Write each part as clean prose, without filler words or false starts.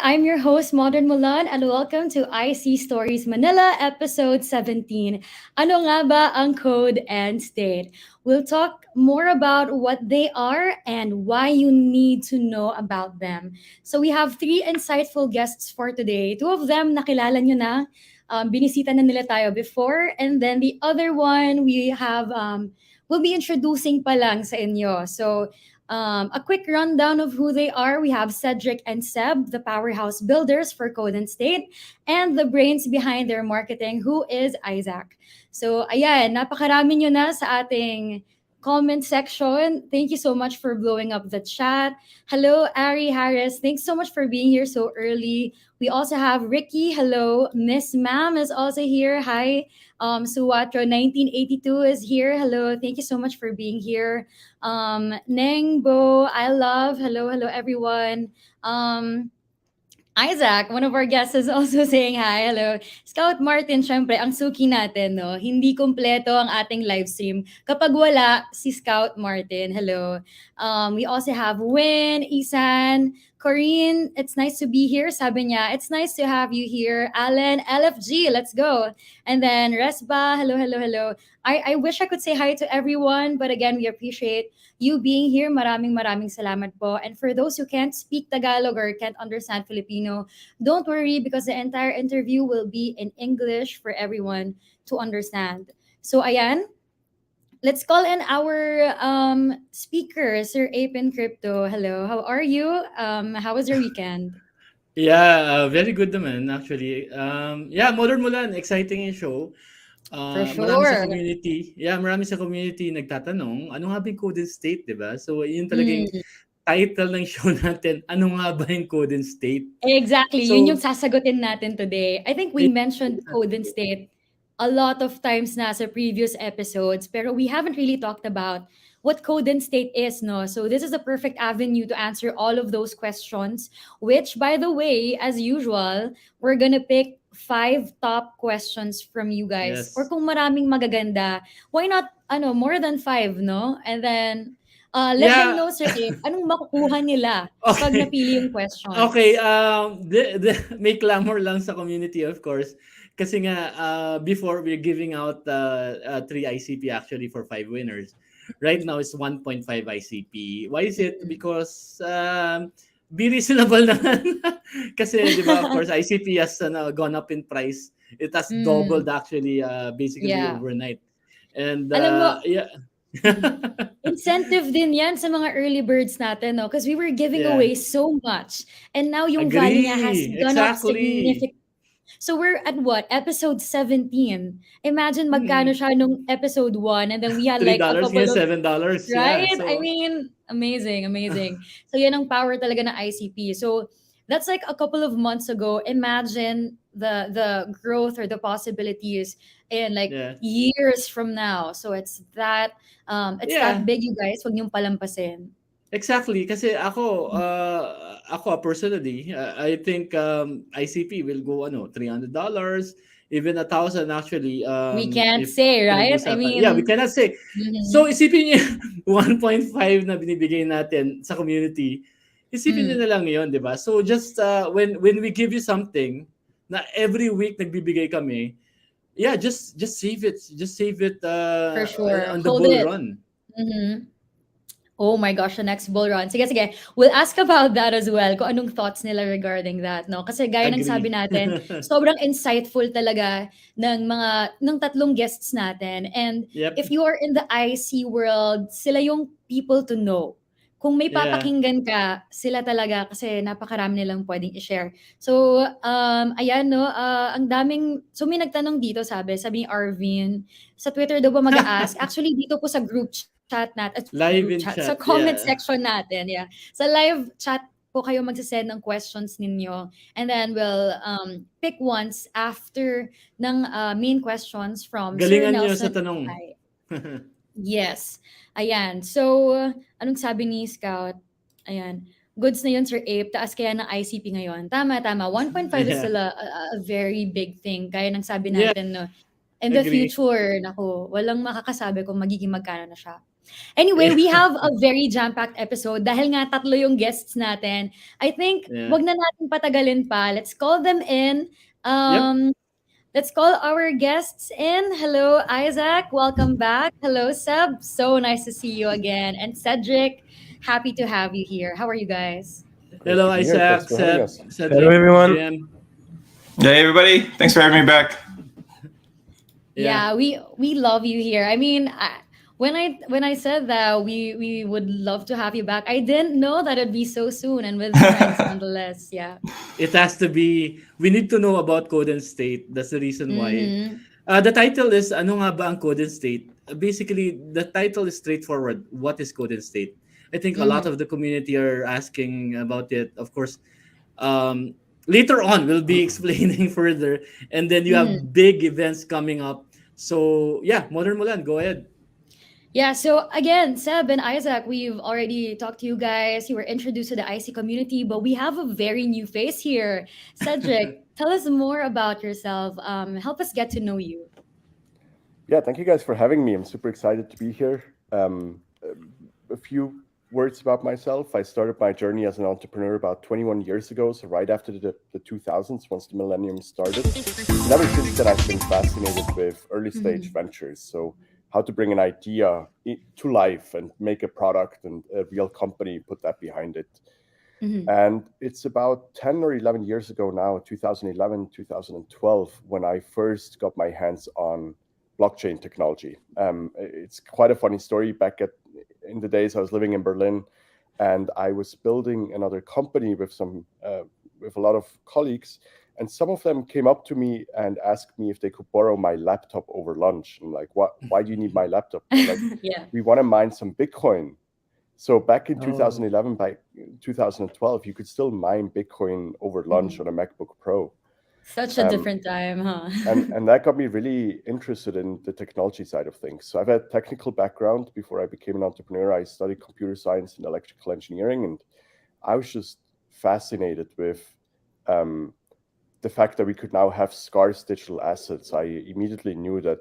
I'm your host, Modern Mulan, and welcome to IC Stories Manila, episode 17. Ano nga ba ang code and state? We'll talk more about what they are and why you need to know about them. So we have three insightful guests for today. Two of them nakilala nyo na, binisita na nila tayo before, and then the other one we have, we'll be introducing pa lang sa inyo. So a quick rundown of who they are. We have Cedric and Seb, the powerhouse builders for Code and State, and the brains behind their marketing, who is Isaac. So, ayan, napakarami nyo na sa ating comment section. Thank you so much for blowing up the chat. Hello, Ari Harris. Thanks so much for being here so early. We also have Ricky. Hello. Miss Ma'am is also here. Hi. Suwatro 1982 is here. Hello. Thank you so much for being here. Neng Bo, I love. Hello, hello everyone. Isaac, one of our guests is also saying hi. Hello. Scout Martin, syempre, ang suki natin, no? Hindi kumpleto ang ating live stream kapag wala si Scout Martin. Hello. We also have Win, Isan, Corinne, it's nice to be here. Sabi niya, it's nice to have you here. Alan, LFG, let's go. And then Resba, hello, hello, hello. I wish I could say hi to everyone, but again, we appreciate you being here. Maraming salamat po. And for those who can't speak Tagalog or can't understand Filipino, don't worry because the entire interview will be in English for everyone to understand. So ayan, let's call in our speaker, Sir Ape in Crypto. Hello, how are you? How was your weekend? Yeah, very good naman actually. Yeah, Modern Mulan, exciting yung show. For Marami sa sure. community, marami sa community nagtatanong, ano nga ba yung code and state, 'di ba? So, yun talaga yung Mm, title ng show natin, ano nga ba yung code and state? exactly. Yun yung So, sasagutin natin today. I think we yeah, mentioned code and state a lot of times na sa previous episodes, pero we haven't really talked about what code and state is, no? So this is the perfect avenue to answer all of those questions, which, by the way, as usual, we're gonna pick five top questions from you guys. Or yes. kung maraming magaganda, why not, more than five, no? And then, let them Yeah, know, Sir Abe, anong makukuha nila pag okay. napili yung Okay, questions. may clamor lang sa community, of course. Kasi nga, before we're giving out 3 ICP actually for 5 winners. Right now, it's 1.5 ICP. Why is it? Mm. Because be reasonable naman. Kasi, di ba, of course, ICP has gone up in price. It has Mm, doubled actually, basically yeah. overnight. And Alam mo, yeah. mm, incentive din yan sa mga early birds natin, no? Because we were giving Yeah. away so much. And now yung value niya has Agree. gone up Exactly. significantly. So we're at what? Episode 17. Imagine magkano Mm. siya nung episode 1 and then we had like a $3 couple ngayon, of, $7. Yeah. right? I So, mean, amazing, amazing. So yan ang power talaga ng ICP. So that's like a couple of months ago. Imagine the growth or the possibilities in like yeah. years from now. So it's that Yeah, big, you guys. Wag niyong palampasin. exactly. Kasi ako personally, I think ICP will go $300, even 1,000 actually, We can't if say, right? I pinag-usapan. Yeah, we mean, cannot say. So mhm. isipin niyo 1.5 na binibigay natin sa community. Isipin niyo Mm. na lang 'yon, 'di ba? So just when we give you something na every week nagbibigay kami, yeah, just save it. Just save it For sure. on the Hold bull it. run. Mhm. Oh my gosh, the next bull run. Sige, sige. We'll ask about that as well, kung anong thoughts nila regarding that, no? Kasi gaya ng sabi Agree. natin, sobrang insightful talaga ng tatlong guests natin. And Yep. if you are in the IC world, sila yung people to know. Kung may Yeah. papakinggan ka, sila talaga kasi napakarami nilang pwedeng i-share. So, ayan, no? So may nagtanong dito, sabi ni Arvin, sa Twitter daw ba mag-a-ask? Actually, dito po sa Live group in chat, sa chat. comment Yeah. section natin, yeah. Sa live chat po kayo magsasend ng questions ninyo. And then we'll pick ones after ng main questions from Sir Galingan nyo sa Nelson. tanong. Ay, yes. Ayan. So, anong sabi ni Scout? Ayan. Goods na yun, Sir Ape. Taas kaya ng ICP ngayon. Tama, tama. 1.5 is Yeah. still a very big thing. Kaya nang sabi Yeah. natin, no, in the Agree. future, naku, walang makakasabi kung magiging magkano na siya. Anyway, we Yeah. have a very jam-packed episode dahil nga tatlo yung guests natin. I think Yeah. wag na natin patagalin pa. Let's call them in. Yep. Let's call our guests in. Hello, Isaac. Welcome back. Hello, Seb. So nice to see you again. And Cedric, happy to have you here. How are you guys? Great Hello, to be here. Thanks Isaac, for having Seb, us. Hello, Cedric, everyone. Jim. Hey everybody, thanks for having me back. Yeah. Yeah, we love you here. I mean, when I said that we would love to have you back, I didn't know that it'd be so soon and with friends nonetheless. Yeah. It has to be, we need to know about code and state. That's the reason why. Mm-hmm. The title is, ano nga ba ang code and state? Basically, the title is straightforward. What is code and state? I think a lot Mm-hmm. of the community are asking about it. Of course, um, later on, we'll be explaining further. And then you Mm-hmm. have big events coming up. So, yeah, Modern Mulan, go ahead. Yeah, so again, Seb and Isaac, we've already talked to you guys. You were introduced to the IC community, but we have a very new face here. Cedric, tell us more about yourself. Help us get to know you. Yeah, thank you guys for having me. I'm super excited to be here. A few words about myself. I started my journey as an entrepreneur about 21 years ago, so right after the 2000s, once the millennium started. And ever since then, I've been fascinated with early stage ventures. So how to bring an idea to life and make a product and a real company, put that behind it. Mm-hmm. And it's about 10 or 11 years ago now, 2011, 2012, when I first got my hands on blockchain technology. It's quite a funny story. In the days I was living in Berlin, and I was building another company with a lot of colleagues, and some of them came up to me and asked me if they could borrow my laptop over lunch. I'm like, "What? Why do you need my laptop?" They're like, Yeah. "We want to mine some Bitcoin." So back in Oh. 2011, by 2012, you could still mine Bitcoin over lunch on a MacBook Pro. Such a different time, huh? And that got me really interested in the technology side of things. So I've had a technical background. Before I became an entrepreneur, I studied computer science and electrical engineering, and I was just fascinated with the fact that we could now have scarce digital assets. I immediately knew that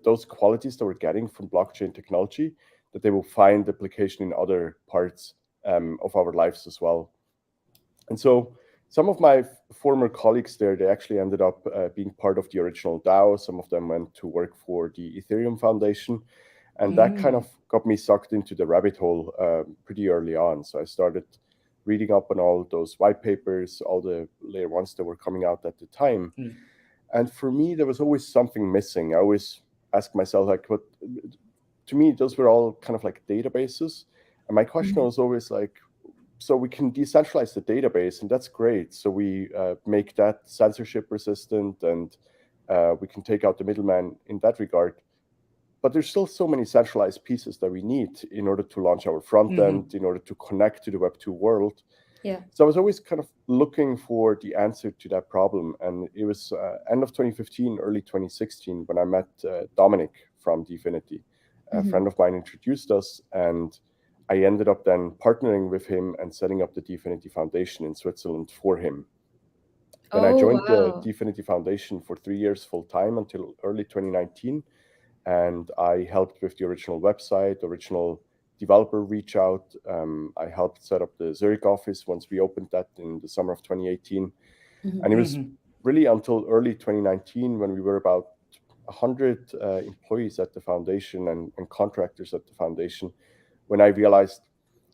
those qualities that we're getting from blockchain technology, that they will find application in other parts of our lives as well. And so some of my former colleagues there, they actually ended up being part of the original DAO. Some of them went to work for the Ethereum Foundation. And that kind of got me sucked into the rabbit hole pretty early on. So I started reading up on all those white papers, all the layer ones that were coming out at the time. And for me, there was always something missing. I always asked myself, like, what? To me, those were all kind of like databases. And my question was always like, so we can decentralize the database, and that's great. So we make that censorship resistant, and we can take out the middleman in that regard. But there's still so many centralized pieces that we need in order to launch our front end, in order to connect to the Web 2 world. Yeah. So I was always kind of looking for the answer to that problem. And it was end of 2015, early 2016, when I met Dominic from Dfinity. A friend of mine introduced us, and I ended up then partnering with him and setting up the Dfinity Foundation in Switzerland for him. And I joined the Dfinity Foundation for 3 years full time until early 2019. And I helped with the original website, original developer reach out. I helped set up the Zurich office once we opened that in the summer of 2018. And it was really until early 2019 when we were about 100 employees at the foundation and contractors at the foundation, when I realized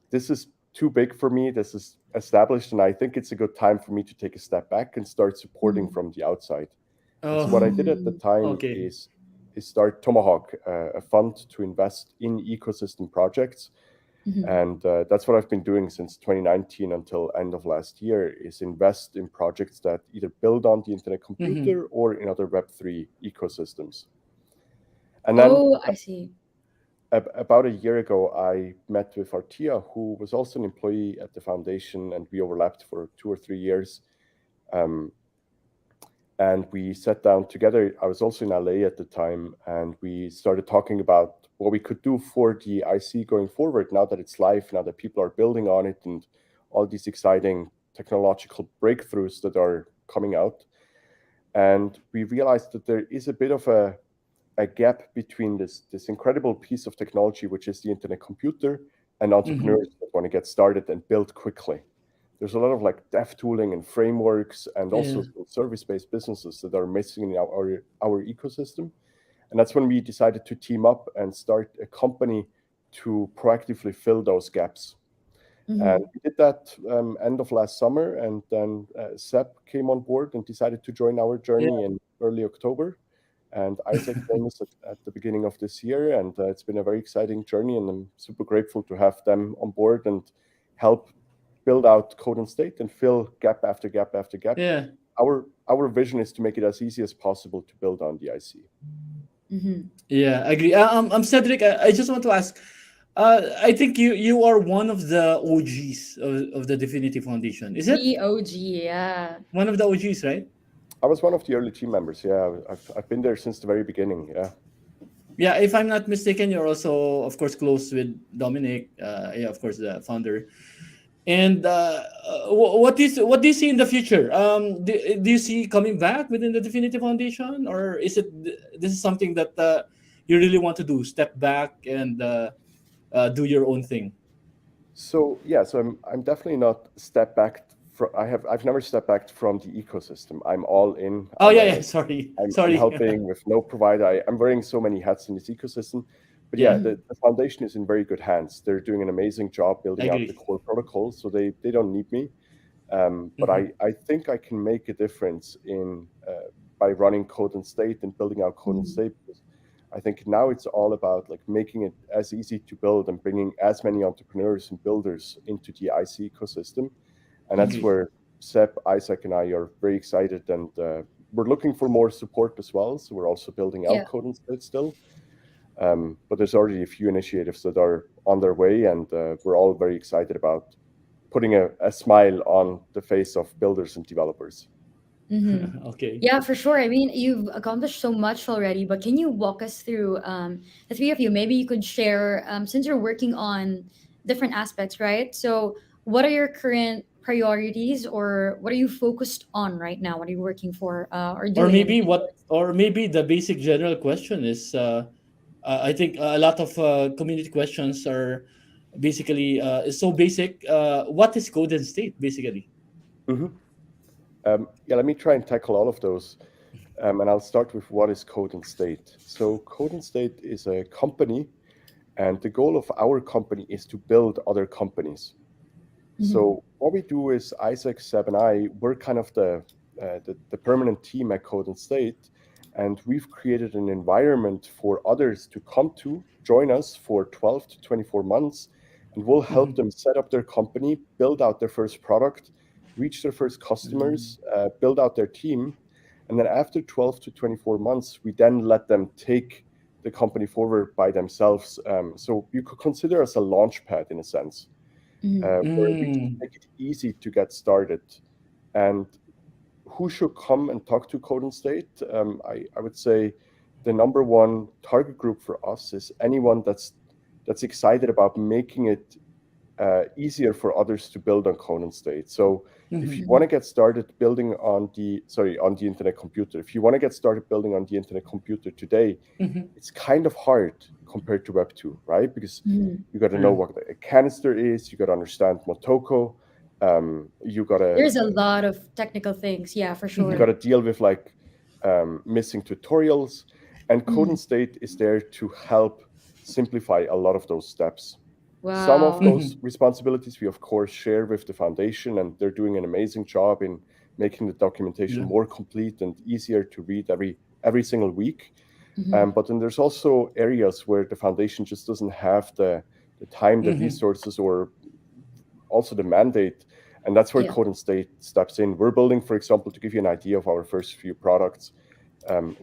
this is too big for me, this is established, and I think it's a good time for me to take a step back and start supporting from the outside. So what I did at the time is start Tomahawk, a fund to invest in ecosystem projects. And that's what I've been doing since 2019 until end of last year, is invest in projects that either build on the internet computer or in other Web3 ecosystems. And then I see. About a year ago, I met with Artia, who was also an employee at the foundation, and we overlapped for 2 or 3 years. And we sat down together. I was also in LA at the time, and we started talking about what we could do for the IC going forward, now that it's live, now that people are building on it, and all these exciting technological breakthroughs that are coming out. And we realized that there is a bit of a a gap between this incredible piece of technology, which is the internet computer, and Mm-hmm. entrepreneurs that want to get started and build quickly. There's a lot of like dev tooling and frameworks, and Yeah. also service-based businesses that are missing in our ecosystem. And that's when we decided to team up and start a company to proactively fill those gaps. And Mhm. we did that end of last summer, and then Seb came on board and decided to join our Yeah. journey in early October. And Isaac joined us at the beginning of this year, and it's been a very exciting journey, and I'm super grateful to have them on board and help build out Code and State and fill gap after gap after gap. Yeah. Our vision is to make it as easy as possible to build on the IC. Mhm. Yeah, I agree. Cedric, I just want to ask. I think you are one of the OGs of the Divinity Foundation. Is it The OG, yeah. one of the OGs, right? I was one of the early team members. Yeah, I've been there since the very beginning. Yeah. Yeah, if I'm not mistaken, you're also, of course, close with Dominic. Yeah, of course, the founder. And what do you see in the future? Do you see coming back within the Divinity Foundation, or is it this is something that you really want to do? Step back and do your own thing. So yeah, so I'm definitely not step back from. I've never stepped back from the ecosystem. I'm all in. Oh yeah, yeah. Sorry, I'm sorry. helping with no provider. I'm wearing so many hats in this ecosystem. But yeah, Yeah, Mhm. the foundation is in very good hands. They're doing an amazing job I building out the agree. core protocols, so they don't need me. But Hmm. I think I can make a difference in by running Code and State and building out Code and Mhm. State. Because I think now it's all about like making it as easy to build and bringing as many entrepreneurs and builders into the IC ecosystem. And that's Mhm. Agree. where Seb, Isaac, and I are very excited, and we're looking for more support as well. So we're also building out Yeah. Code and State still. But there's already a few initiatives that are on their way, and we're all very excited about putting a smile on the face of builders and developers. Mhm. Okay. Yeah, for sure. I mean, you've accomplished so much already, but can you walk us through the three of you? Maybe you could share, since you're working on different aspects, right? So, what are your current priorities, or what are you focused on right now? What are you working for or Or doing in maybe what? Or maybe the basic general question is. I think a lot of community questions are basically is so basic. What is code and state basically? Mhm. Yeah, let me try and tackle all of those. And I'll start with what is Code and State. So, Code and State is a company, and the goal of our company is to build other companies. Mhm. So what we do is Isaac, Seb, and I, we're kind of the permanent team at Code and State, and we've created an environment for others to come to join us for 12 to 24 months, and we'll help Mhm. them set up their company, build out their first product, reach their first Mm. customers, build out their team, and then after 12 to 24 months, we then let them take the company forward by themselves. So you could consider us a launch pad in a sense, Mhm. where we just Mm. make it easy to get started. And who should come and talk to Code and State? I would say the number one target group for us is anyone that's excited about making it easier for others to build on Code and State. So if you Mhm. want Mhm. to get started building on the internet computer, if you want to get started building on the internet computer today, Mhm. it's kind of hard compared to Web 2, right? Because Mhm. you got to know True. what a canister is, you got to understand Motoko, you got to There's a lot of technical things. Yeah, for you Mhm. got sure. to deal with like missing tutorials, and Code and Mhm. State is there to help simplify a lot of those steps. Some of Wow. those Mhm. responsibilities we of course share with the foundation, and they're doing an amazing job in making the documentation Yeah. more complete and easier to read every single week. Mhm. But then there's also areas where the foundation just doesn't have the time, the Mhm. resources, or also the mandate. And that's where Yeah. Code and State steps in. We're building, for example, to give you an idea of our first few products,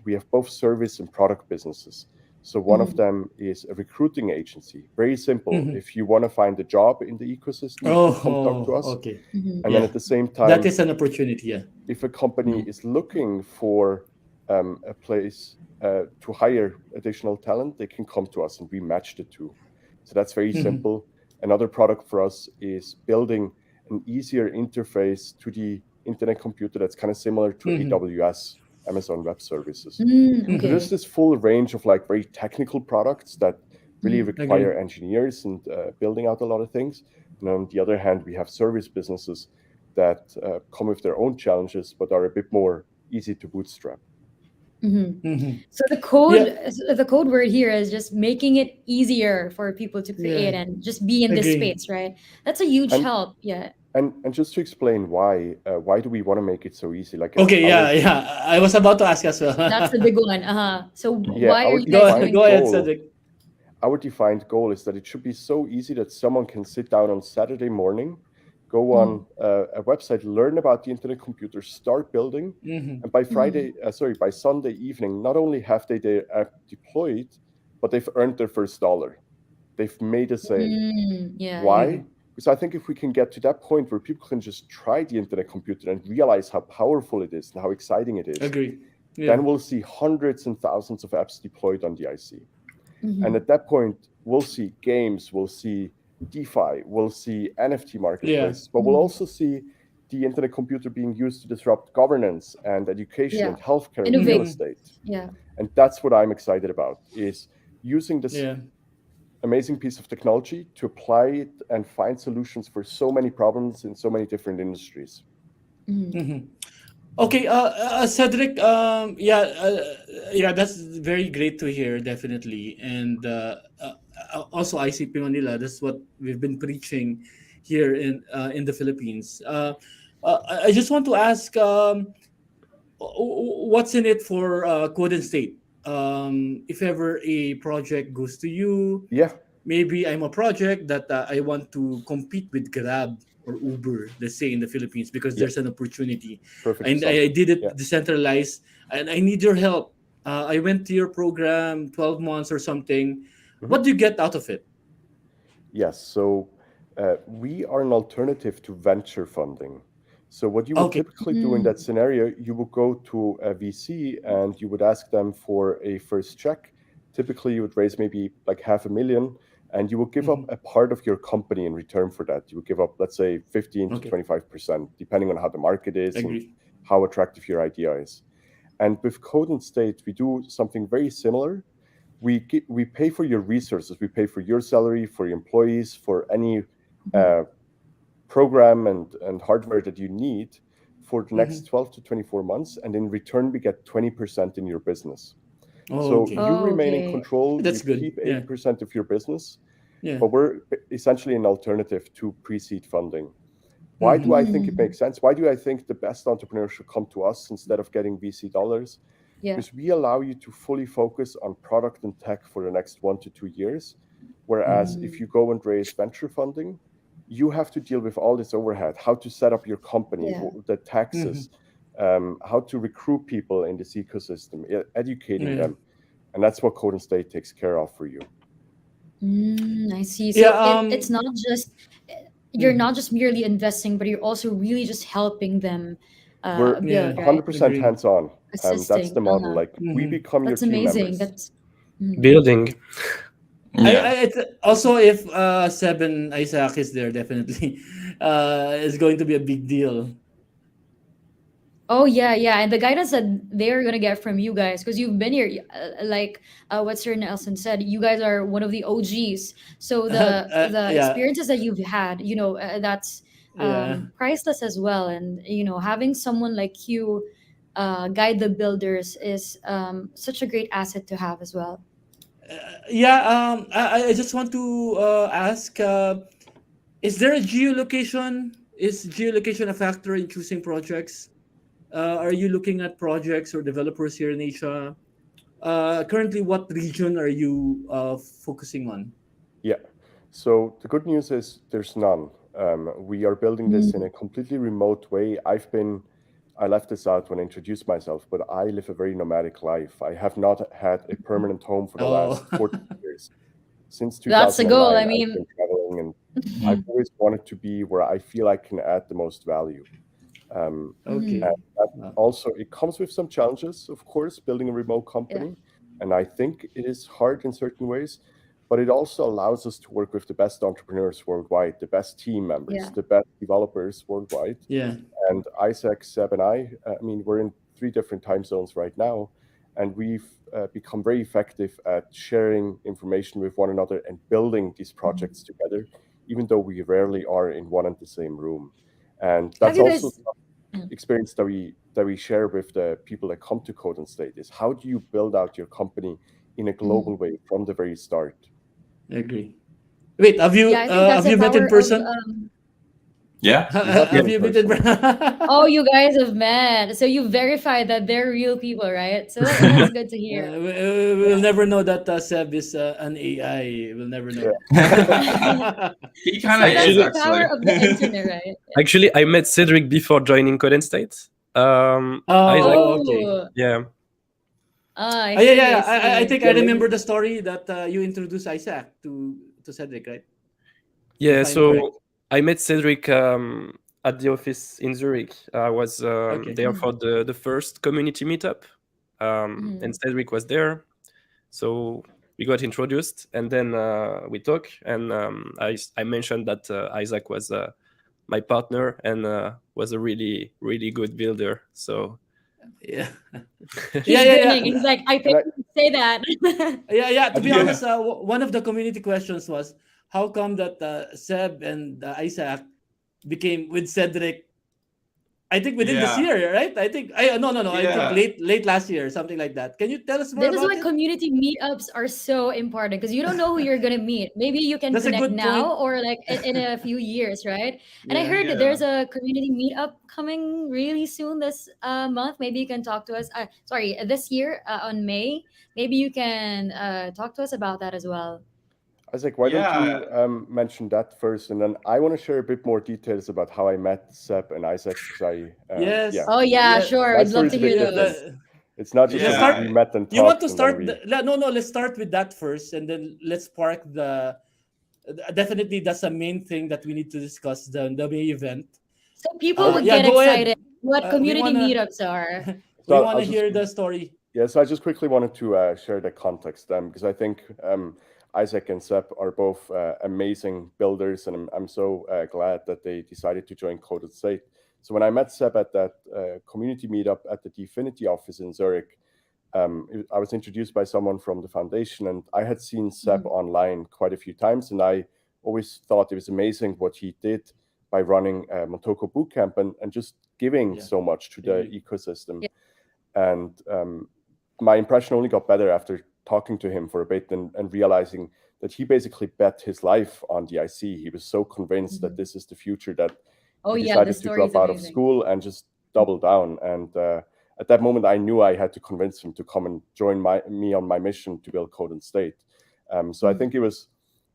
we have both service and product businesses. So one of Mhm. them is a recruiting agency. Very simple. Mhm. If you want to find a job in the ecosystem, you can Oh, come talk to us. okay. Mhm. And then Yeah. at the same That time, is an opportunity. Yeah. if a company Mhm. is looking for a place to hire additional talent, they can come to us and we match the two. So that's very Mhm. simple. Another product for us is building an easier interface to the internet computer that's kind of similar to Mhm. AWS. Amazon Web Services. So Okay. there's this full range of like very technical products that really require Agree. engineers and building out a lot of things. And on the other hand, we have service businesses that come with their own challenges, but are a bit more easy to bootstrap. Mhm. So Yeah, the code word here is just making it easier for people to create yeah, and just be in this agree. space, right? That's a huge And help. Yeah, and just to explain why do we want to make it so easy? Like Okay, our yeah, yeah. I was about to ask as well. that's the big one. So yeah, why are our you guys defined doing Go that? ahead, goal Cedric. our defined goal is that it should be so easy that someone can sit down on Saturday morning, go on Mm, a website, learn about the internet computer, start building, Mm-hmm. and by mm, by Sunday evening, not only have they their app deployed, but they've earned their first dollar. They've made a sale. yeah, yeah. Why? Mm-hmm. Because I think if we can get to that point where people can just try the internet computer and realize how powerful it is and how exciting it is, Agree. Yeah. then we'll see hundreds and thousands of apps deployed on the IC. And Hmm. at that point, we'll see games, we'll see DeFi, we'll see NFT Yeah. marketplaces, but we'll also see the internet computer being used to disrupt governance and education Yeah, and healthcare and real innovate. Mm-hmm. estate. Yeah. And that's what I'm excited about, is using this Yeah. amazing piece of technology to apply it and find solutions for so many problems in so many different industries. Mm, Mm-hmm. Okay, Cedric, yeah, that's very great to hear, definitely. And also ICP Manila, that's what we've been preaching here in the Philippines. I just want to ask, what's in it for Code and State? If ever a project goes to you, Yeah, maybe I'm a project that I want to compete with Grab or Uber, let's say in the Philippines, because yeah, there's an opportunity. perfect And I example. did it Yeah. decentralized, and I need your help. I went to your program 12 months or something. Mhm. What do you get out of it? Yes, so we are an alternative to venture funding. So what you would Okay. typically do in mm, that scenario, you would go to a VC and you would ask them for a first check. Typically, you would raise maybe like 500,000, and you would give up Hmm. a part of your company in return for that. You would give up, let's say, 15 to Okay. 25%, depending on how the market is and Agree. how attractive your idea is. And with Code and State, we do something very similar. We pay for your resources. We pay for your salary, for your employees, for any mhm. uh, program and hardware that you need for the next Hmm. 12 to 24 months. And in return, we get 20% in your business. So Okay. you remain in Okay. control. You That's good. keep Yeah. 80% of your business, Yeah. but we're essentially an alternative to pre-seed funding. Why do Hmm. I think it Mm, makes sense? Why do I think the best entrepreneurs should come to us instead of getting VC dollars? yeah. Because we allow you to fully focus on product and tech for the next 1 to 2 years. Whereas Hmm. if Mm, you go and raise venture funding, you have to deal with all this overhead, how to set up your company, yeah. the Hmm. taxes, how to recruit people in this ecosystem, educating Yeah. them. And that's what Code and State takes care of for you. I see. Yeah. So it's not just you're Mhm. not just merely investing, but you're also really just helping them We're Yeah. build, right? 100% Agree. hands on. That's the Assisting. model. Like we Hmm. become your That's team amazing. members. That's mm, Building. I Yeah. it's also if Seven Isaac is there, definitely it's going to be a big deal. oh yeah, yeah. And the guidance that they're gonna get from you guys, because you've been here, like what Sir Nelson said, you guys are one of the OGs. So the Yeah, experiences that you've had, that's yeah. priceless as well. And having someone like you guide the builders is such a great asset to have as well. Yeah, I just want to ask, is there a geolocation? Is geolocation a factor in choosing projects? Are you looking at projects or developers here in Asia? Currently, what region are you focusing on? Yeah. So the good news is there's none. We are building this in Mm, a completely remote way. I left this out when I introduced myself, but I live a very nomadic life. I have not had a permanent home for the Oh, last 14 years. Since that's the goal. 2009, I I've been mean, traveling and I've Mhm. always wanted to be where I feel I can add the most value. Um, Okay. and mm, that Uh, also, it comes with some challenges, of course, building a remote yeah. company. And I think it is hard in certain ways. but it also allows us to work with the best entrepreneurs worldwide, the best team members, Yeah. the best developers worldwide. Yeah. And Isaac, Seb, and I mean, we're in 3 different time zones right now, and we've become very effective at sharing information with one another and building these projects together, even though we rarely are in one and the same room. And Have that's you also guys? Mm. experience that we share with the people that come to Code and State is how do you build out your company in a global way from the very start? I agree. Wait, have you Yeah, I think that's have the you met in power of. person? Yeah. We have met Have in you met in person. Oh, you guys have met, so you verified that they're real people, right? So that's good to hear. We'll never know that Seb is an AI. We'll never know. He So kind of that's is the Actually, power actually. of the internet, right? actually, I met Cedric before joining Code and State. Isaac, Oh, okay. Oh, yeah, I Yeah, see, yeah. I I see. think I Yeah, remember maybe the story that you introduced Isaac to Cedric, right? yeah. If I'm correct. So I met Cedric at the office in Zurich. I was Okay. there for the first community meetup, and Cedric was there. So we got introduced, and then we talked, and I mentioned that Isaac was my partner and was a really really good builder. So Yeah. He's Yeah. grinning. He's like, I and think you say that. Yeah. I To be think honest, one of the community questions was how come that Seb and Isaac became with Cedric. I think within this Yeah. year, right? I think I no. I think Yeah. late last year, something like that. Can you tell us more This is about why it? community meetups are so important because you don't know who you're gonna meet. Maybe you can That's a connect good point. now or like in a few years, right? And I Yeah. heard that Yeah. there's a community meetup coming really soon this month. Maybe you can talk to us. Sorry, this year on May. Maybe you can talk to us about that as well. Isaac, why don't Yeah. you mention that first, and then I want to share a bit more details about how I met Seb and Isaac, because Yes. Oh yeah, Yeah. sure. my We'd love story is to a bit hear different. those. It's not just Let's that start. we Yeah. met and You want talked to and then start? we. No. Let's start with that first, and then let's spark the. Definitely, that's a main thing that we need to discuss the May event. So people would Yeah, get go ahead. excited what We community wanna meetups are. we So wanna I'll just hear the story. Yeah, so I just quickly wanted to share the context because I think Isaac and Seb are both amazing builders, and I'm so glad that they decided to join Coded State. So when I met Seb at that community meetup at the Dfinity office in Zurich, I was introduced by someone from the foundation, and I had seen Seb online quite a few times, and I always thought it was amazing what he did by running Motoko Bootcamp and just giving Yeah. so much to the Agree. ecosystem. Yeah. And my impression only got better after talking to him for a bit and realizing that he basically bet his life on the IC. He was so convinced that this is the future that Oh he yeah, the decided to story is drop out of amazing. school and just double down. And at that moment, I knew I had to convince him to come and join me on my mission to build Code and State. So I think it was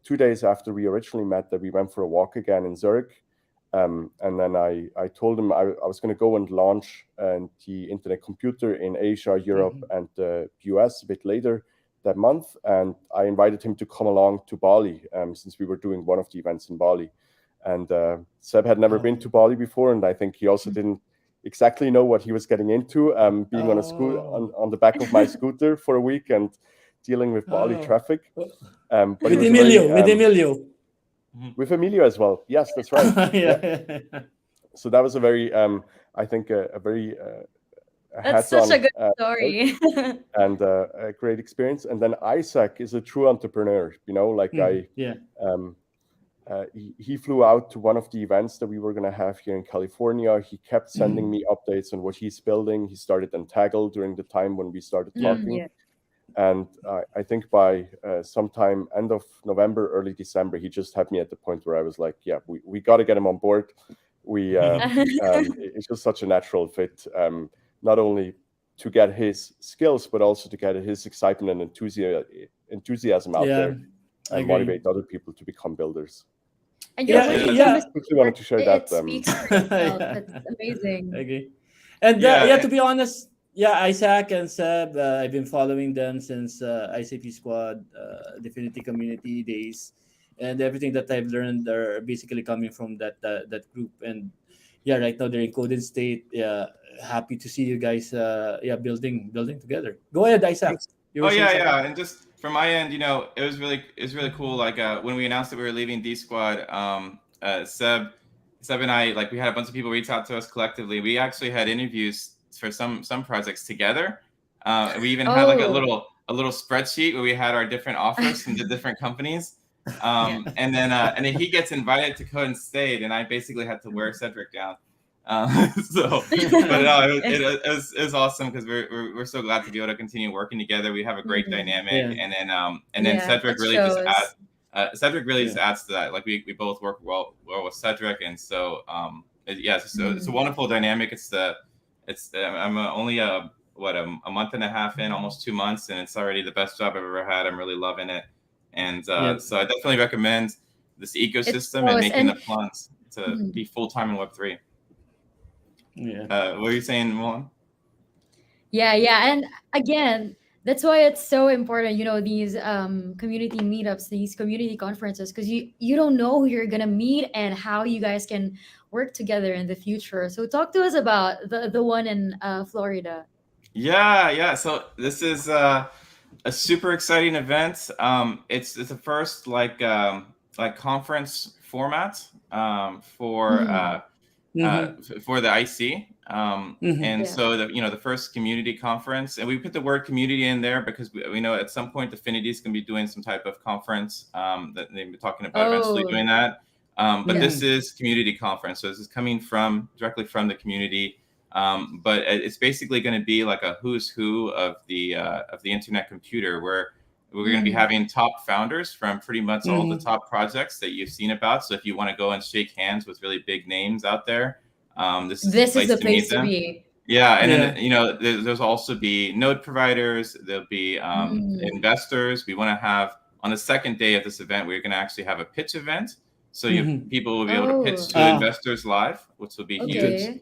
2 days after we originally met that we went for a walk again in Zurich. And then I told him I was going to go and launch the internet computer in Asia, Europe, and the US a bit later that month. And I invited him to come along to Bali since we were doing one of the events in Bali. And Seb had never been to Bali before, and I think he also didn't exactly know what he was getting into, being on a scooter on the back of my scooter for a week and dealing with Bali traffic. But With it was a very Emilio. with Emilio as well. Yes, that's right. Yeah. So that was a very, I think, a very That's such a hands-on good story. and a great experience. And then Isaac is a true entrepreneur. You know, like Yeah. he flew out to one of the events that we were going to have here in California. He kept sending me updates on what he's building. He started Entagle during the time when we started talking. Yeah. And I think by sometime end of November, early December, he just had me at the point where I was like, yeah, we got to get him on board. It's just such a natural fit, not only to get his skills, but also to get his excitement and enthusiasm out there and motivate other people to become builders. And your Yeah, wisdom yeah. is I quickly wanted to share it that. speaks for itself. Yeah. That's amazing. Okay. And Yeah. to be honest, Isaac and Seb, I've been following them since ICP Squad, Definity Community days, and everything that I've learned are basically coming from that group. And yeah, right now they're in Coded State. Yeah, happy to see you guys. Building together. Go ahead, Isaac. Thanks. You Oh were saying yeah, something? yeah, and just from my end, it was really cool. Like when we announced that we were leaving D Squad, Seb and I, like, we had a bunch of people reach out to us collectively. We actually had interviews for some projects together. We even had like a Oh. little spreadsheet where we had our different offers from the different companies. Yeah. And then he gets invited to Code and State, and I basically had to wear Cedric down. So, but no, it was awesome because we're so glad to be able to continue working together. We have a great dynamic, Yeah. and then Yeah, Cedric it really shows. just adds to that. Like we both work well with Cedric, and so it's a wonderful dynamic. I'm only a month and a half in, almost 2 months, and it's already the best job I've ever had. I'm really loving it, and Yep. so I definitely recommend this It ecosystem and shows. making And the plans to be full time in Web3. Yeah. What were you saying, Mulan? yeah, and again, that's why it's so important, these community meetups, these community conferences, because you don't know who you're gonna meet and how you guys can work together in the future. So talk to us about the one in Florida. Yeah. So this is a super exciting event. It's the first like conference format for for the IC. And Yeah. so the first community conference, and we put the word community in there because we know at some point Affinity is going to be doing some type of conference that they've been talking about eventually doing that. But this is community conference, so this is coming directly from the community. But it's basically going to be like a who's who of the internet computer, where we're going to be having top founders from pretty much all the top projects that you've seen about. So if you want to go and shake hands with really big names out there, this is the place to meet them. Be. Yeah, and then there's also be node providers. There'll be investors. We want to have on the second day of this event, we're going to actually have a pitch event. So people will be able to pitch to investors live, which will be huge.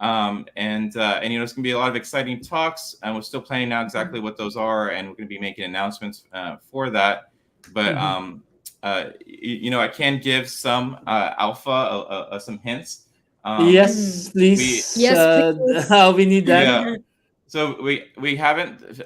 And it's going to be a lot of exciting talks, and we're still planning out exactly what those are, and we're going to be making announcements for that. But I can give some alpha, some hints. Yes, please. Yes, We need that. Yeah. So we haven't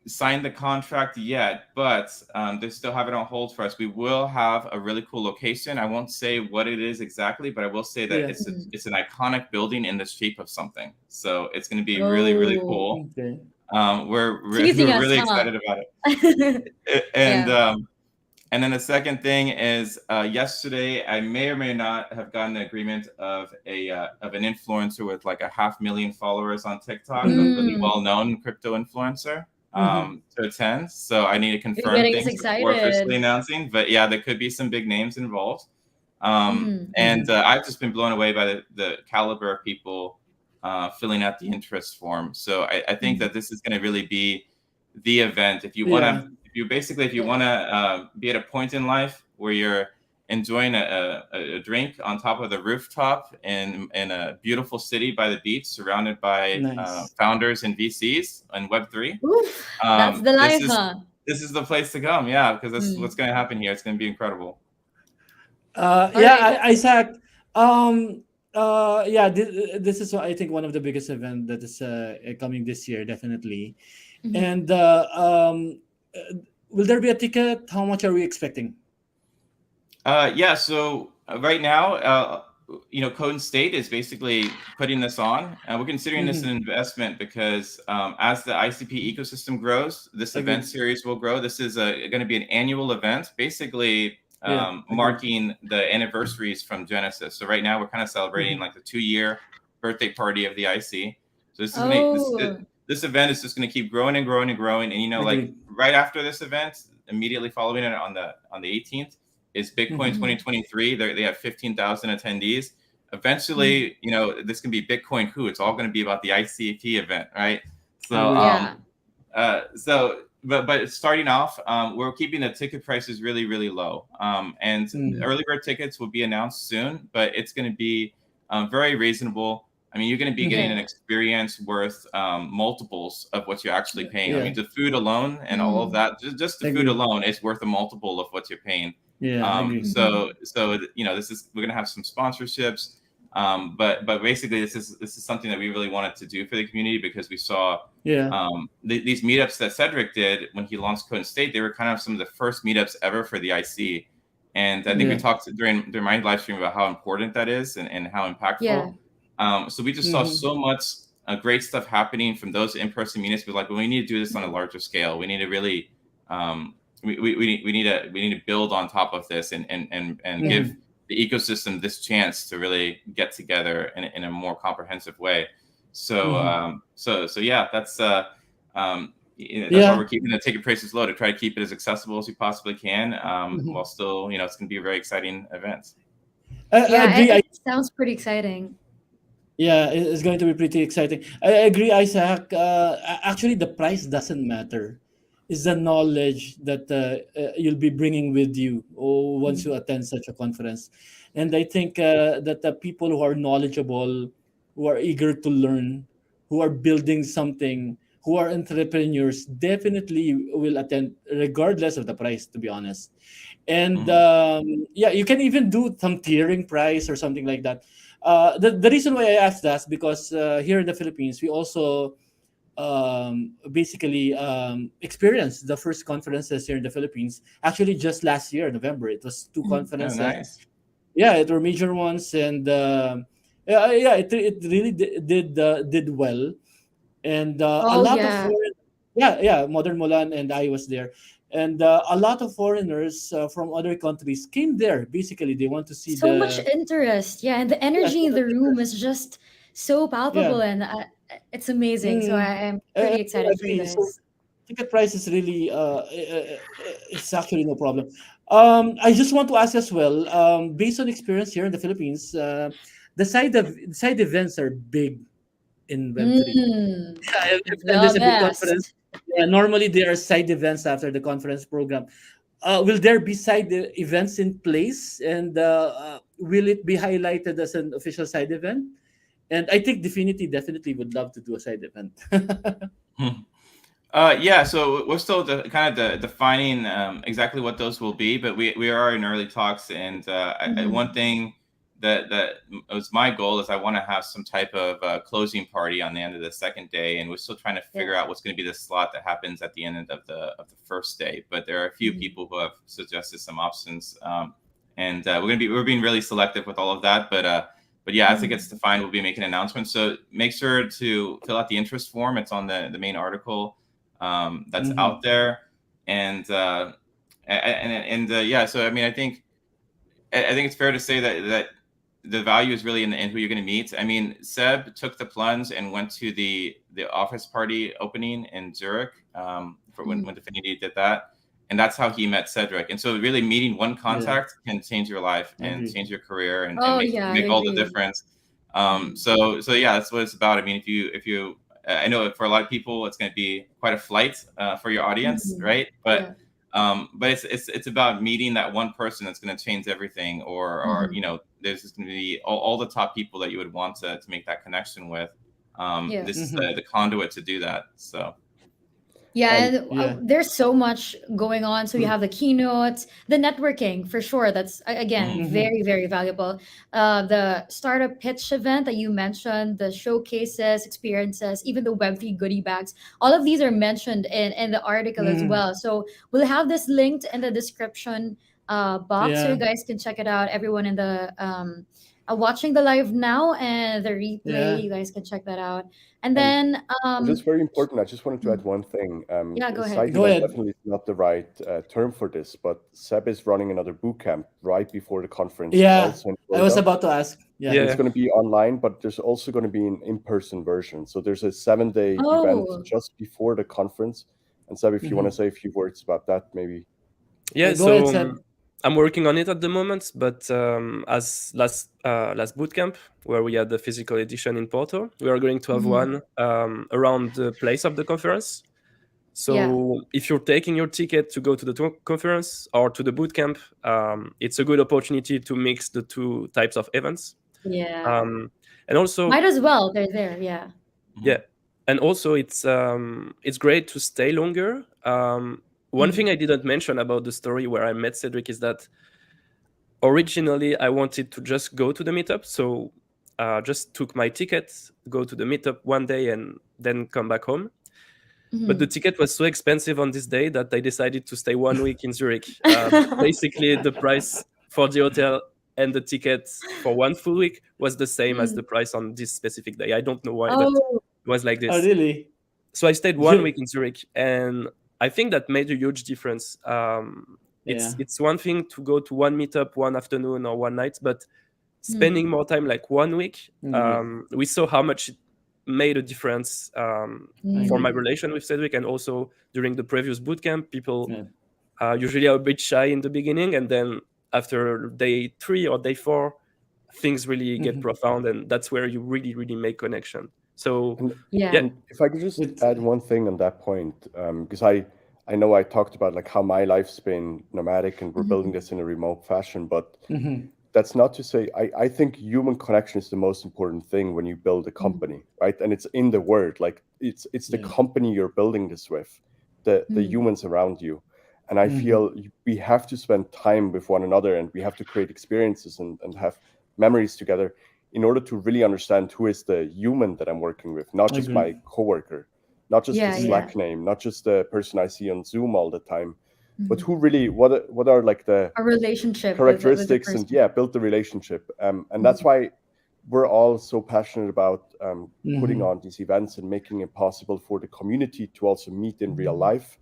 signed the contract yet, but they still have it on hold for us. We will have a really cool location. I won't say what it is exactly, but I will say that it's an iconic building in the shape of something. So it's going to be really, really cool. Okay. We're really excited about it. And then the second thing is yesterday I may or may not have gotten an agreement of an influencer with like 500,000 followers on TikTok, a really well-known crypto influencer. To attend, so I need to confirm things before officially announcing. But yeah, there could be some big names involved, and I've just been blown away by the caliber of people filling out the interest form. So I think that this is going to really be the event. If you want to, if you want to be at a point in life where you're enjoying a drink on top of the rooftop in a beautiful city by the beach, surrounded by founders and VCs and Web3. That's the life, This is the place to come, because that's what's going to happen here. It's going to be incredible. Isaac. This is I think one of the biggest events that is coming this year, definitely. And will there be a ticket? How much are we expecting? So right now, Code and State is basically putting this on. We're considering this an investment because as the ICP ecosystem grows, this event series will grow. This is going to be an annual event, basically marking the anniversaries from Genesis. So right now we're kind of celebrating like the 2-year birthday party of the IC. So this event is just going to keep growing and growing and growing. And like right after this event, immediately following it on the 18th. Is Bitcoin 2023. They have 15,000 attendees. Eventually, this can be Bitcoin Who. It's all going to be about the ICP event, right? So, but starting off, we're keeping the ticket prices really, really low. And early bird tickets will be announced soon, but it's going to be very reasonable. I mean, you're going to be getting an experience worth multiples of what you're actually paying. I mean, the food alone and all of that, just the food alone is worth a multiple of what you're paying. So we're gonna have some sponsorships. But basically, this is something that we really wanted to do for the community, because we saw these meetups that Cedric did when he launched Code and State. They were kind of some of the first meetups ever for the IC, and I think we talked during my live stream about how important that is and how impactful. So we just saw so much great stuff happening from those in-person meetups. We're like, well, we need to do this on a larger scale. We need to really we need to build on top of this and give the ecosystem this chance to really get together in a more comprehensive way. So so yeah, that's that's why we're keeping the ticket prices low, to try to keep it as accessible as we possibly can, while still, it's going to be a very exciting event. It sounds pretty exciting. Yeah, it's going to be pretty exciting. I agree, Isaac. Actually, the price doesn't matter. It's the knowledge that you'll be bringing with you once you attend such a conference. And I think that the people who are knowledgeable, who are eager to learn, who are building something, who are entrepreneurs, definitely will attend regardless of the price, to be honest. And you can even do some tiering price or something like that. The reason why I asked that is because here in the Philippines, we also basically experienced the first conferences here in the Philippines. Actually, just last year, November, it was two conferences. Oh, nice. Yeah, it were major ones, and it really did well, and a lot of Modern Mulan and I was there, and a lot of foreigners from other countries came there. Basically, they want to see so much interest, and the energy in the room is just so palpable, and it's amazing. So I'm pretty excited for you guys. So, ticket price is really it's actually no problem. I just want to ask as well, based on experience here in the Philippines, the side events are big in Web3. If there's a big conference, normally there are side events after the conference program. Will there be side events in place, and will it be highlighted as an official side event? And I think definitely would love to do a side event. So we're still defining exactly what those will be, but we are in early talks. And one thing that was my goal is I want to have some type of closing party on the end of the second day, and we're still trying to figure out what's going to be the slot that happens at the end of the first day. But there are a few people who have suggested some options, and we're being really selective with all of that. But yeah, as it gets defined, we'll be making announcements. So make sure to fill out the interest form. It's on the main article that's out there, and so I mean, I think it's fair to say that the value is really in who you're going to meet. I mean, Seb took the plunge and went to the office party opening in Zurich for when Definity did that. And that's how he met Cedric. And so really meeting one contact can change your life and change your career and make all the difference. So yeah, that's what it's about. I mean, if you I know for a lot of people, it's going to be quite a flight for your audience, right? But it's about meeting that one person that's going to change everything, or there's just going to be all the top people that you would want to make that connection with. This is the conduit to do that. So. There's so much going on. So you have the keynotes, the networking for sure. That's again very, very valuable. The startup pitch event that you mentioned, the showcases, experiences, even the Web3 goodie bags. All of these are mentioned in the article as well. So we'll have this linked in the description box, so you guys can check it out. Everyone in the watching the live now and the replay, you guys can check that out. And then just very important, I just wanted to add one thing. Go ahead. Definitely is not the right term for this, but Seb is running another bootcamp right before the conference. I was about to ask. It's going to be online, but there's also going to be an in-person version. So there's a 7-day event just before the conference. And Seb, if you want to say a few words about that, maybe. Yeah, so ahead, Seb. I'm working on it at the moment, but as last bootcamp, where we had the physical edition in Porto, we are going to have one around the place of the conference. So if you're taking your ticket to go to the conference or to the bootcamp, it's a good opportunity to mix the two types of events. And also might as well, they're there. Yeah, and also it's great to stay longer. One thing I didn't mention about the story where I met Cedric is that originally I wanted to just go to the meetup. So just took my ticket, go to the meetup one day, and then come back home. But the ticket was so expensive on this day that I decided to stay 1 week in Zurich. Basically, the price for the hotel and the tickets for 1 full week was the same as the price on this specific day. I don't know why, but Oh, it was like Oh, this. really? So I stayed 1 week in Zurich, and I think that made a huge difference. It's one thing to go to one meetup one afternoon or one night, but spending more time, like 1 week, we saw how much it made a difference for my relation with Cedric, and also during the previous bootcamp, people usually are a bit shy in the beginning, and then after day 3 or day 4, things really get profound, and that's where you really, really make connection. So and if I could just add one thing on that point, because I know I talked about like how my life's been nomadic and we're building this in a remote fashion, but that's not to say I think human connection is the most important thing when you build a company, right? And it's in the word, like it's the company you're building this with, the humans around you. And I feel we have to spend time with one another, and we have to create experiences and have memories together in order to really understand who is the human that I'm working with, not just my coworker, not just the Slack name, not just the person I see on Zoom all the time, but who really, what are like the relationship characteristics with the and build the relationship. And that's why we're all so passionate about putting on these events and making it possible for the community to also meet in real life.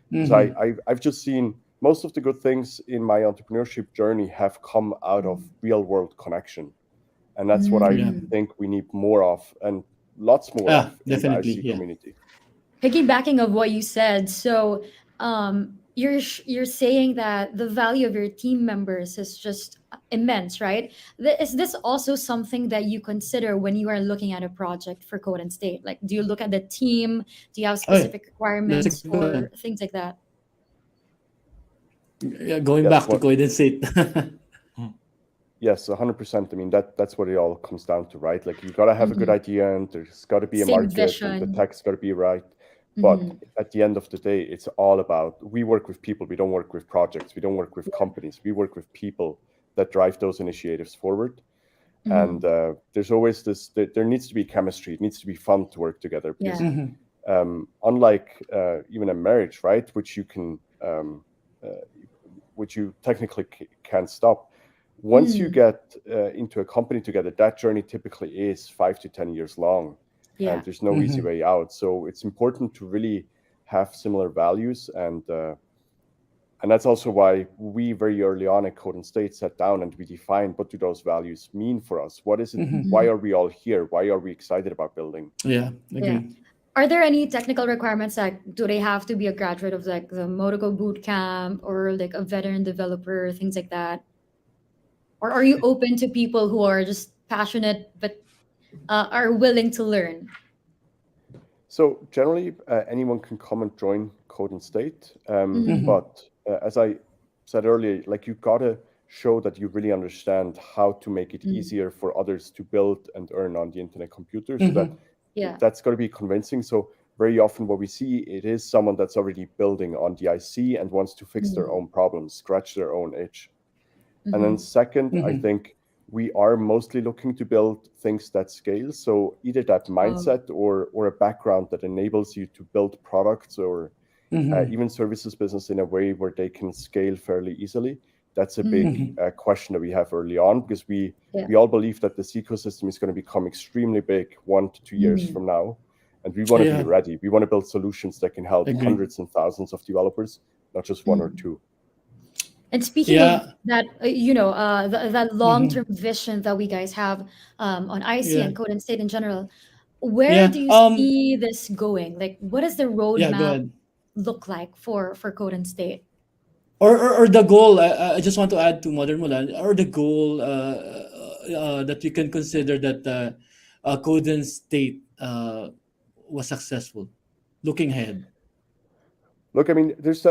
Because I've just seen most of the good things in my entrepreneurship journey have come out of real world connection. And that's what I think we need more of, and lots more of in the IC community. Piggybacking of what you said, so you're saying that the value of your team members is just immense, right? Is this also something that you consider when you are looking at a project for Code and State? Like, do you look at the team? Do you have specific requirements for things like that? Yeah, going back to Code and State. Yes, 100%. I mean, that's what it all comes down to, right? Like you got to have a good idea, and there's got to be a market, and the tech's got to be right. But at the end of the day, it's all about, we work with people. We don't work with projects. We don't work with companies. We work with people that drive those initiatives forward. And there's always this, there needs to be chemistry. It needs to be fun to work together. Because unlike even a marriage, right, which you can, which you technically can't stop. Once you get into a company together, that journey typically is 5 to 10 years long, and there's no easy way out. So it's important to really have similar values, and that's also why we very early on at Code and State sat down and we defined what do those values mean for us. What is it? Why are we all here? Why are we excited about building? Are there any technical requirements? Like, do they have to be a graduate of like the Motoko Bootcamp or like a veteran developer, things like that? Or are you open to people who are just passionate but are willing to learn? So generally, anyone can come and join Code and State. But as I said earlier, like you gotta show that you really understand how to make it easier for others to build and earn on the internet computer. So that's got to be convincing. So very often what we see, it is someone that's already building on the IC and wants to fix their own problems, scratch their own itch. And then second, I think we are mostly looking to build things that scale. So either that mindset or a background that enables you to build products or even services business in a way where they can scale fairly easily. That's a big question that we have early on, because we all believe that this ecosystem is going to become extremely big 1 to 2 years from now. And we want to be ready. We want to build solutions that can help hundreds and thousands of developers, not just one or two. And speaking of that, that long-term vision that we guys have on IC and Code and State in general, where do you see this going? Like, what does the roadmap look like for Code and State? Or the goal, I just want to add to Modern Mulan, or the goal that we can consider that Code and State was successful, looking ahead. Look, I mean, there's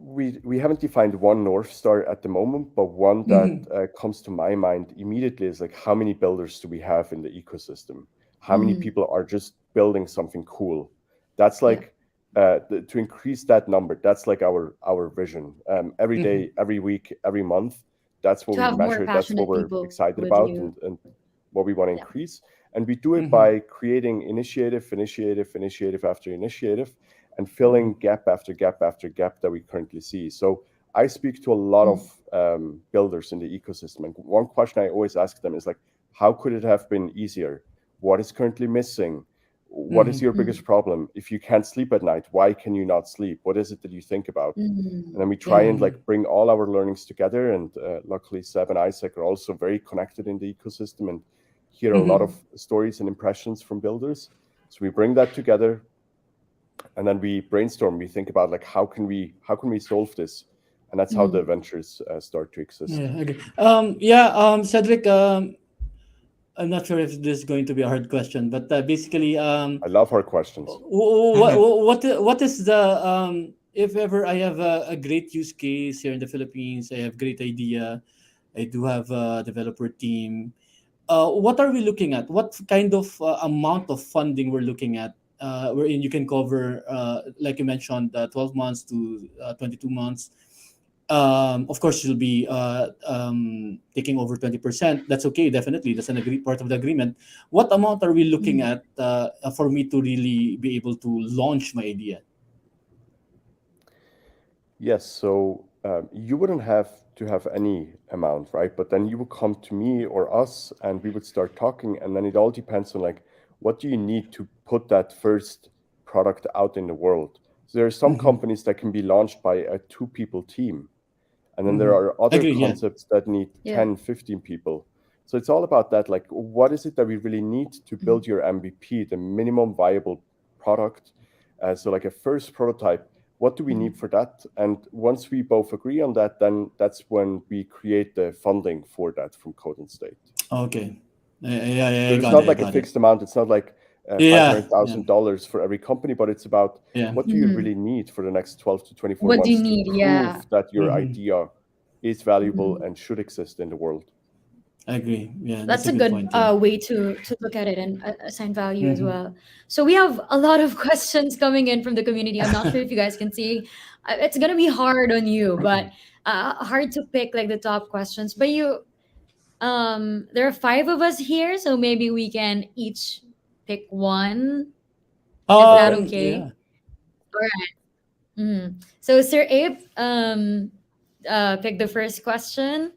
we haven't defined one North Star at the moment, but one that comes to my mind immediately is like, how many builders do we have in the ecosystem? How many people are just building something cool? That's like, to increase that number, that's like our vision. Every day, every week, every month, that's what we measure. That's what we're excited about. And what we want to increase. And we do it by creating initiative after initiative, and filling gap after gap after gap that we currently see. So I speak to a lot of builders in the ecosystem. And one question I always ask them is like, how could it have been easier? What is currently missing? What is your biggest problem? If you can't sleep at night, why can you not sleep? What is it that you think about? And then we try and like bring all our learnings together. And luckily, Seb and Isaac are also very connected in the ecosystem and hear a lot of stories and impressions from builders. So we bring that together, and then we brainstorm. We think about like how can we solve this, and that's how the ventures start to exist. Cedric. I'm not sure if this is going to be a hard question, but basically, I love hard questions. what is the if ever I have a great use case here in the Philippines, I have great idea, I do have a developer team. What are we looking at? What kind of amount of funding we're looking at? Wherein you can cover, like you mentioned, 12 months to 22 months. Of course, you'll be taking over 20%. That's okay, definitely. That's an agreed part of the agreement. What amount are we looking at for me to really be able to launch my idea? Yes, so you wouldn't have to have any amount, right? But then you would come to me or us, and we would start talking, and then it all depends on like, what do you need to put that first product out in the world? So there are some companies that can be launched by a 2-people team. And then there are other concepts that need 10, 15 people. So it's all about that. Like, what is it that we really need to build your MVP, the minimum viable product? So like a first prototype, what do we need for that? And once we both agree on that, then that's when we create the funding for that from Code and State. Okay. So it's not like a fixed amount. It's not like $500,000 for every company, but it's about what do you really need for the next 12 to 24 What months do you need? to prove that your idea is valuable and should exist in the world. I agree. Yeah, That's a good way to look at it and assign value as well. So we have a lot of questions coming in from the community. I'm not sure if you guys can see. It's gonna be hard on you, but hard to pick like the top questions. But there are 5 of us here, so maybe we can each pick one. Is that okay? Yeah. All right. So Sir Abe, pick the first question.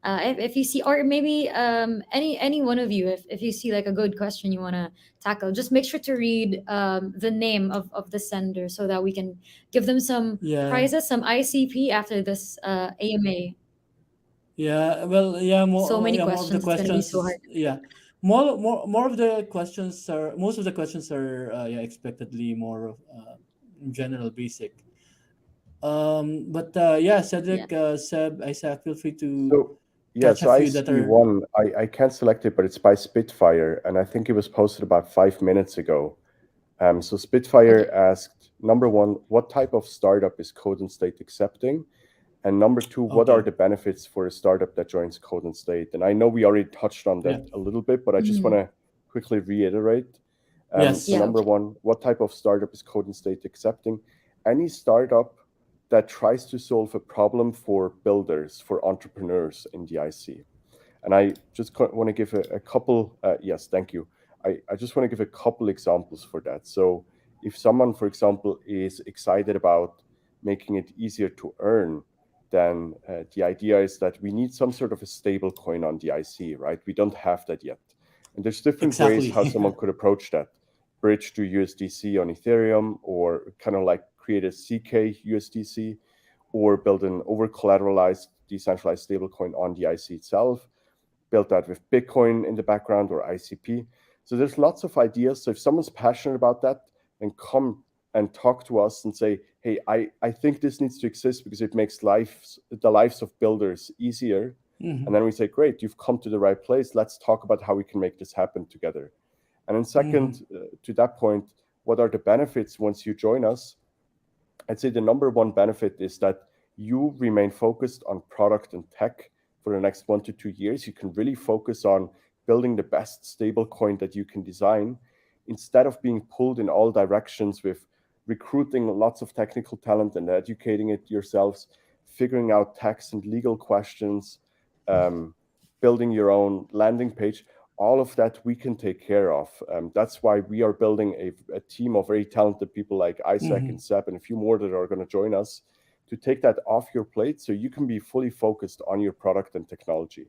If you see, or maybe any one of you, if you see like a good question you want to tackle, just make sure to read the name of the sender so that we can give them some prizes, some ICP after this AMA. Yeah, well, yeah, So many more of the questions. It's gonna be so questions. hard. Yeah, more of the questions are most of the questions are expectedly more of general basic. But yeah, Cedric, Seb, Isaac, feel free to So catch a I few see that are. one. I can't select it, but it's by Spitfire, and I think it was posted about 5 minutes ago. So Spitfire asked, number 1, what type of startup is Code and State accepting? And number 2, what are the benefits for a startup that joins Code and State? And I know we already touched on that a little bit, but I just want to quickly reiterate. So number 1, what type of startup is Code and State accepting? Any startup that tries to solve a problem for builders, for entrepreneurs in the IC. And I just want to give a couple, yes, thank you. I just want to give a couple examples for that. So if someone, for example, is excited about making it easier to earn, then the idea is that we need some sort of a stable coin on the IC, right? We don't have that yet. And there's different ways how someone could approach that. Bridge to USDC on Ethereum, or kind of like create a CK USDC, or build an over-collateralized decentralized stablecoin on the IC itself, build that with Bitcoin in the background or ICP. So there's lots of ideas. So if someone's passionate about that, then come and talk to us and say, hey, I think this needs to exist because it makes the lives of builders easier. And then we say, great, you've come to the right place. Let's talk about how we can make this happen together. And then second, to that point, what are the benefits once you join us? I'd say the number 1 benefit is that you remain focused on product and tech for the next 1 to 2 years. You can really focus on building the best stable coin that you can design, instead of being pulled in all directions with recruiting lots of technical talent and educating it yourselves, figuring out tax and legal questions, building your own landing page. all of that we can take care of. That's why we are building a team of very talented people like Isaac and Seb and a few more that are going to join us to take that off your plate so you can be fully focused on your product and technology.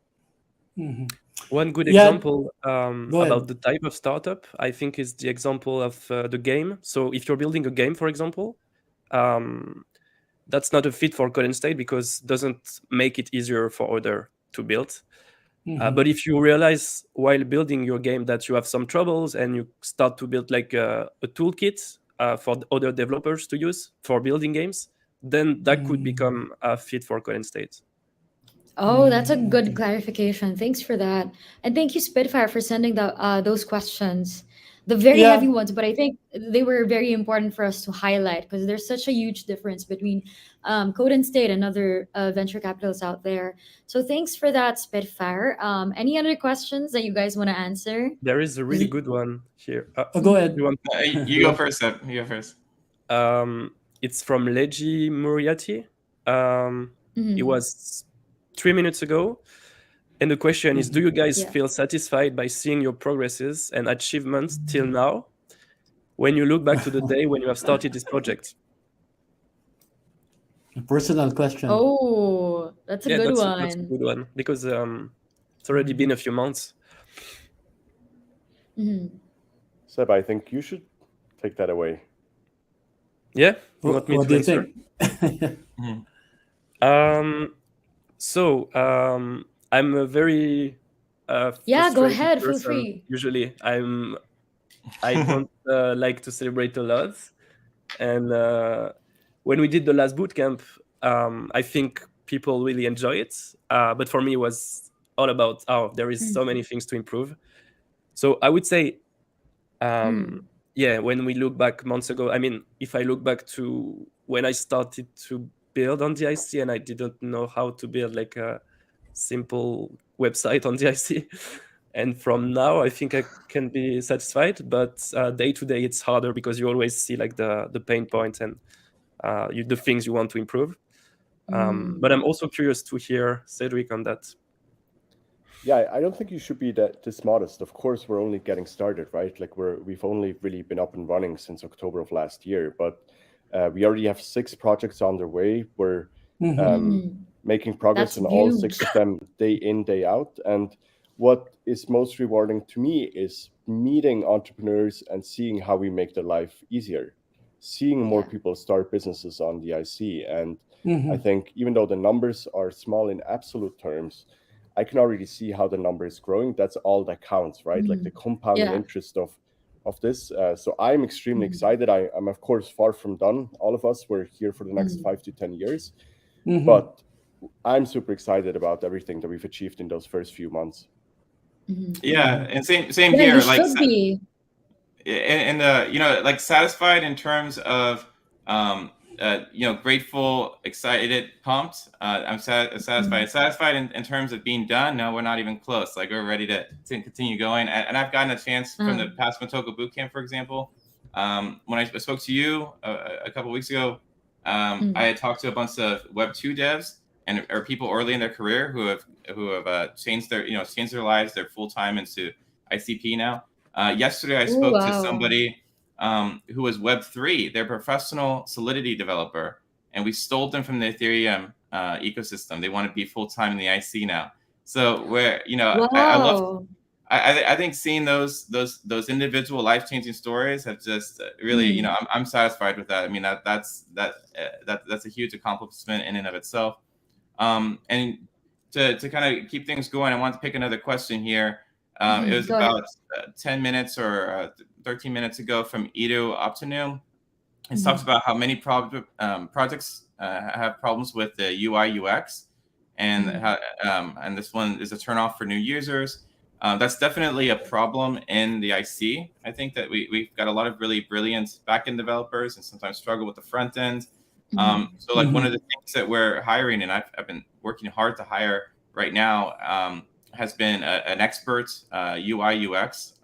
One good example about the type of startup, I think, is the example of the game. So if you're building a game, for example, that's not a fit for Golden State because it doesn't make it easier for others to build. But if you realize while building your game that you have some troubles and you start to build like a toolkit for the other developers to use for building games, then that could become a fit for Golden State. Oh, that's a good clarification. Thanks for that. And thank you, Spitfire, for sending those questions. The very heavy ones, but I think they were very important for us to highlight because there's such a huge difference between Code and State and other venture capitalists out there. So thanks for that, Spitfire. Any other questions that you guys want to answer? There is a really good one here. Go ahead. You go first, Seb. You go first. It's from Leji Muriati. It was 3 minutes ago. And the question is, do you guys feel satisfied by seeing your progresses and achievements till now when you look back to the day when you have started this project? A personal question. Oh, that's a good one. That's a good one because it's already been a few months. Seb, I think you should take that away. Yeah? You want me what to do you answer? think? So I'm a very go ahead. person. Feel free. Usually, I don't like to celebrate a lot, and when we did the last bootcamp, I think people really enjoy it. But for me, it was all about there is so many things to improve. So I would say, when we look back months ago, I mean, if I look back to when I started to build on the IC and I didn't know how to build like a simple website on the IC, and from now I think I can be satisfied, but day to day it's harder because you always see like the pain points and the things you want to improve. But I'm also curious to hear Cedric on that. Yeah, I don't think you should be this modest. Of course, we're only getting started, right? Like we've only really been up and running since October of last year, but we already have 6 projects on their way. We're making progress in all 6 of them day in, day out. And what is most rewarding to me is meeting entrepreneurs and seeing how we make their life easier, seeing more people start businesses on the IC. And I think even though the numbers are small in absolute terms, I can already see how the number is growing. That's all that counts, right? Like the compounding interest of this. So I'm extremely excited. I'm of course far from done. All of us, we're here for the next 5 to 10 years. But I'm super excited about everything that we've achieved in those first few months. Yeah, and same here. You like should be. And like satisfied in terms of grateful, excited, pumped. I'm satisfied. Satisfied in terms of being done. No, we're not even close. Like we're ready to continue going. And I've gotten a chance from the past Motoko Bootcamp, for example. When I spoke to you a couple of weeks ago, I had talked to a bunch of Web 2 devs or people early in their career who have changed their lives. They're full time into ICP now. Yesterday, I spoke to somebody who was Web 3. They're a professional Solidity developer, and we stole them from the Ethereum ecosystem. They want to be full time in the IC now. So I think seeing those individual life changing stories have just really I'm satisfied with that. I mean that's a huge accomplishment in and of itself. And to kind of keep things going, I want to pick another question here. It was about 10 minutes or 13 minutes ago from Edo Optimum. He talks about how many projects have problems with the UI UX, and how and this one is a turnoff for new users. That's definitely a problem in the IC. I think that we've got a lot of really brilliant backend developers and sometimes struggle with the front end. So like one of the things that we're hiring, and I've been working hard to hire right now, has been an expert UI UX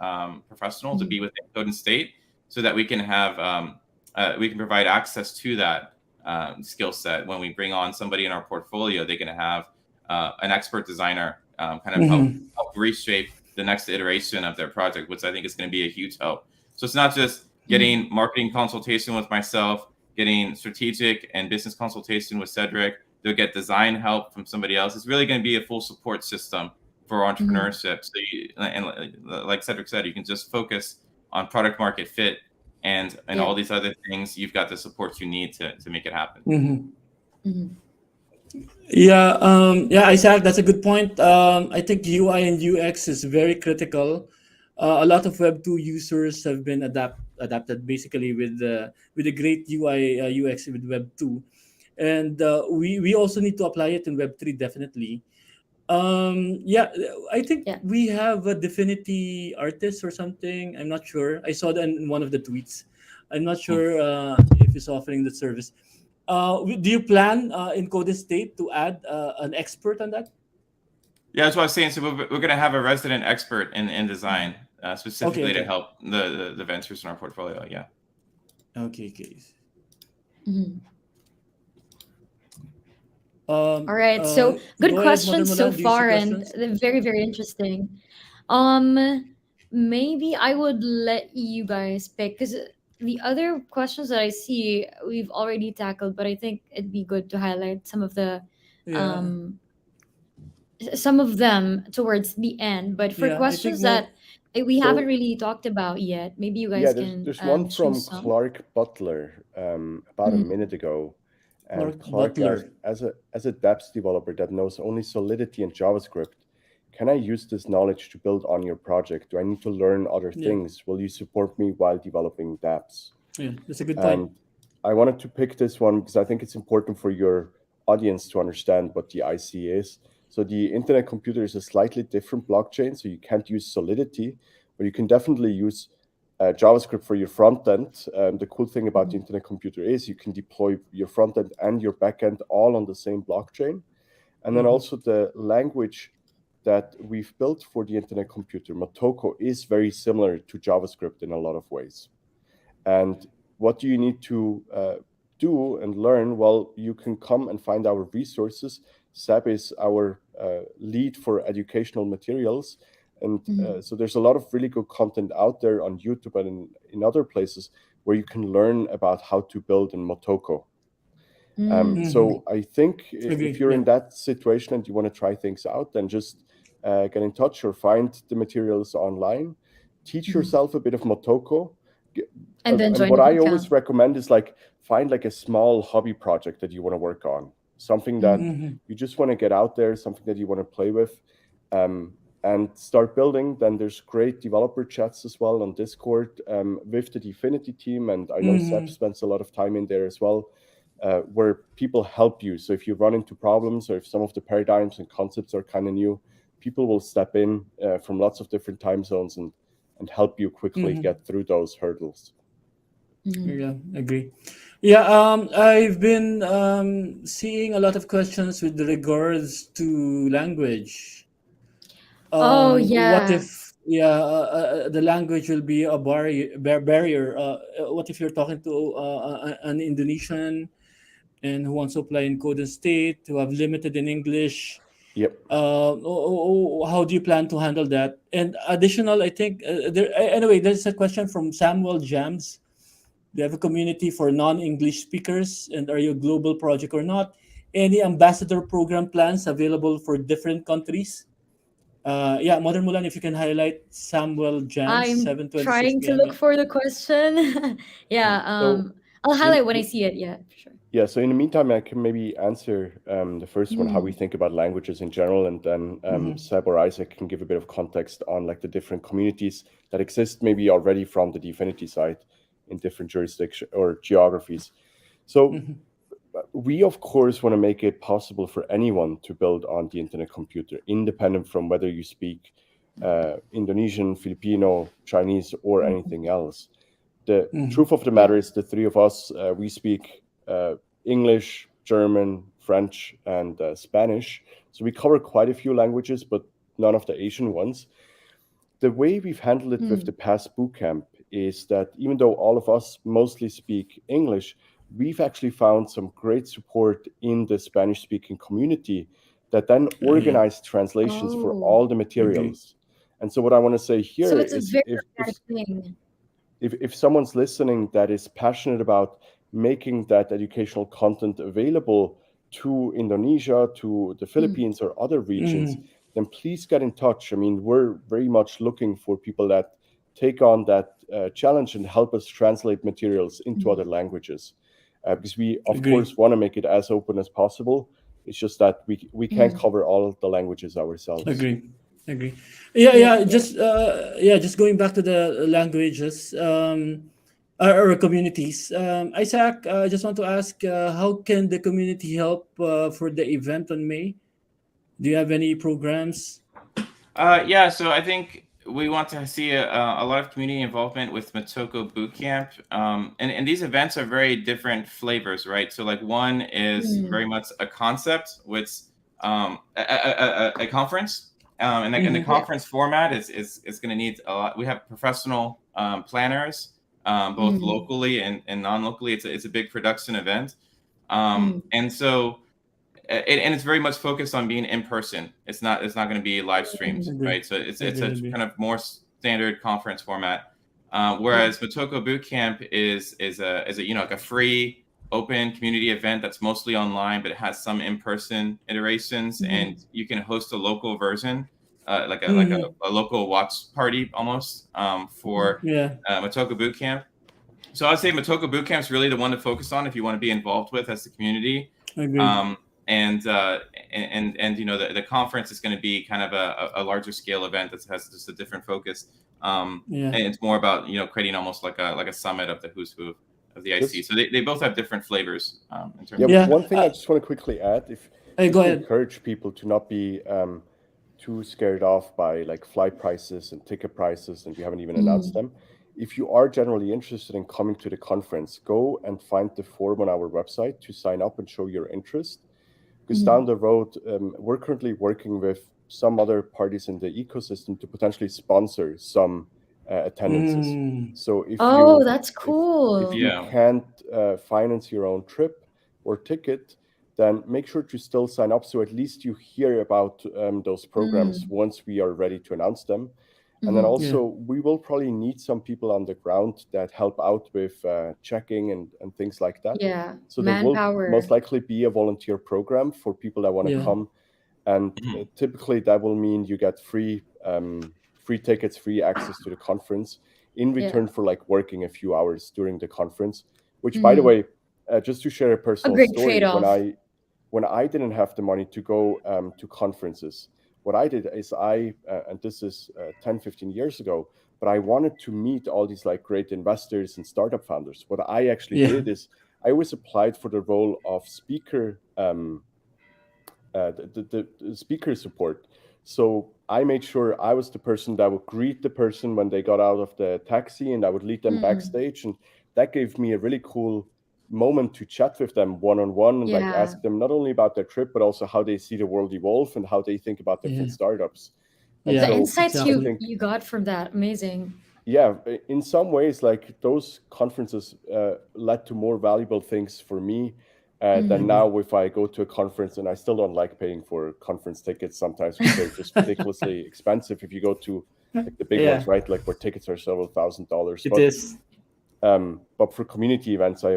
professional to be within Code and State, so that we can have we can provide access to that skill set. When we bring on somebody in our portfolio, they can have an expert designer kind of help reshape the next iteration of their project, which I think is going to be a huge help. So it's not just getting marketing consultation with myself, getting strategic and business consultation with Cedric. They'll get design help from somebody else. It's really going to be a full support system for entrepreneurship. So like Cedric said, you can just focus on product market fit and all these other things. You've got the support you need to make it happen. Yeah, Isaac, that's a good point. I think UI and UX is very critical. A lot of Web2 users have been adapted basically with a great UI UX with Web2, and we also need to apply it in Web3 definitely. Yeah, I think we have a Divinity artist or something. I'm not sure. I saw that in one of the tweets. I'm not sure if he's offering the service. Do you plan in Code State to add an expert on that? Yeah, that's what I was saying. So we're going to have a resident expert in design specifically to help the ventures in our portfolio. Yeah. Okay. All right. So good questions so far, and very, very interesting. Maybe I would let you guys pick, because the other questions that I see we've already tackled, but I think it'd be good to highlight some of them towards the end. But for questions that we haven't really talked about yet, maybe you guys can. There's one from Clark Butler about a minute ago. And Clark asked, as a dApps developer that knows only Solidity and JavaScript, can I use this knowledge to build on your project? Do I need to learn other things? Will you support me while developing dApps? Yeah, that's a good point. I wanted to pick this one because I think it's important for your audience to understand what the IC is. So the Internet Computer is a slightly different blockchain, so you can't use Solidity, but you can definitely use JavaScript for your front end. The cool thing about the Internet Computer is you can deploy your front end and your back end all on the same blockchain. And then also the language that we've built for the Internet Computer, Motoko, is very similar to JavaScript in a lot of ways. And what do you need to do and learn? Well, you can come and find our resources. Seb is our lead for educational materials. And so there's a lot of really good content out there on YouTube and in other places where you can learn about how to build in Motoko. So I think if you're in that situation and you want to try things out, then just get in touch or find the materials online. Teach yourself a bit of Motoko. And then join what I always recommend is find a small hobby project that you want to work on. Something that you just want to get out there, something that you want to play with. And start building. Then there's great developer chats as well on Discord with the Divinity team. And I know Seb spends a lot of time in there as well, where people help you. So if you run into problems or if some of the paradigms and concepts are kind of new, people will step in from lots of different time zones and help you quickly get through those hurdles. Yeah, agree. Yeah, I've been seeing a lot of questions with regards to language. What if the language will be a barrier? What if you're talking to an Indonesian and who wants to apply in Code and State, who have limited in English? Yep. How do you plan to handle that? And additional, I think there's a question from Samuel Jams. Do you have a community for non-English speakers, and are you a global project or not? Any ambassador program plans available for different countries? Modern Mulan, if you can highlight Samuel Jans, I'm trying to look for the question. I'll highlight when I see it. Yeah, for sure. Yeah, so in the meantime, I can maybe answer the first one, how we think about languages in general, and then Seb or Isaac can give a bit of context on the different communities that exist maybe already from the Divinity side in different jurisdictions or geographies. So we, of course, want to make it possible for anyone to build on the Internet Computer, independent from whether you speak Indonesian, Filipino, Chinese, or anything else. The truth of the matter is the three of us, we speak English, German, French, and Spanish. So we cover quite a few languages, but none of the Asian ones. The way we've handled it with the past bootcamp is that even though all of us mostly speak English, we've actually found some great support in the Spanish-speaking community that then organized translations for all the materials. And so what I want to say here So it's a is very organic thing. if someone's listening that is passionate about making that educational content available to Indonesia, to the Philippines or other regions, then please get in touch. I mean, we're very much looking for people that take on that challenge and help us translate materials into other languages. Because we, of course, want to make it as open as possible. It's just that we can't cover all the languages ourselves. Agree. Yeah. Just going back to the languages, our communities. Isaac, I just want to ask, how can the community help for the event on May? Do you have any programs? Yeah, so I think we want to see a lot of community involvement with Motoko Bootcamp. And these events are very different flavors, right? So like one is very much a concept, with a conference. And the conference format is going to need a lot. We have professional planners, both locally and non-locally. It's a big production event. And so and it's very much focused on being in person. It's not going to be live streams, right? So it's a kind of more standard conference format. Whereas Motoko Bootcamp is a like a free open community event that's mostly online, but it has some in-person iterations, and you can host a local version, like a local watch party almost for Motoko Bootcamp. So I'd say Motoko Bootcamp is really the one to focus on if you want to be involved with as the community. And the conference is going to be kind of a larger scale event that has just a different focus. And it's more about creating almost like a summit of the who's who of the IC. So they both have different flavors in terms of. One thing I just want to quickly add, go ahead. Encourage people to not be too scared off by like flight prices and ticket prices, and we haven't even announced them. If you are generally interested in coming to the conference, go and find the form on our website to sign up and show your interest. Because down the road, we're currently working with some other parties in the ecosystem to potentially sponsor some attendances. So if that's cool. If you can't finance your own trip or ticket, then make sure to still sign up. So at least you hear about those programs once we are ready to announce them. And then also we will probably need some people on the ground that help out with checking and things like that. Yeah, so manpower. There will most likely be a volunteer program for people that want to come. And typically that will mean you get free tickets, free access to the conference in return for like working a few hours during the conference, which by the way, just to share a personal story, when I didn't have the money to go to conferences, what I did is and this is 10, 15 years ago, but I wanted to meet all these like great investors and startup founders. What I actually did is I always applied for the role of speaker, the speaker support. So I made sure I was the person that would greet the person when they got out of the taxi, and I would lead them backstage. And that gave me a really cool moment to chat with them one-on-one and like ask them not only about their trip, but also how they see the world evolve and how they think about different startups. And the insights you got from that, amazing. Yeah, in some ways, like those conferences led to more valuable things for me than now if I go to a conference, and I still don't like paying for conference tickets sometimes because they're just ridiculously expensive if you go to like the big ones, right? Like where tickets are several $1,000s. It is. But for community events, I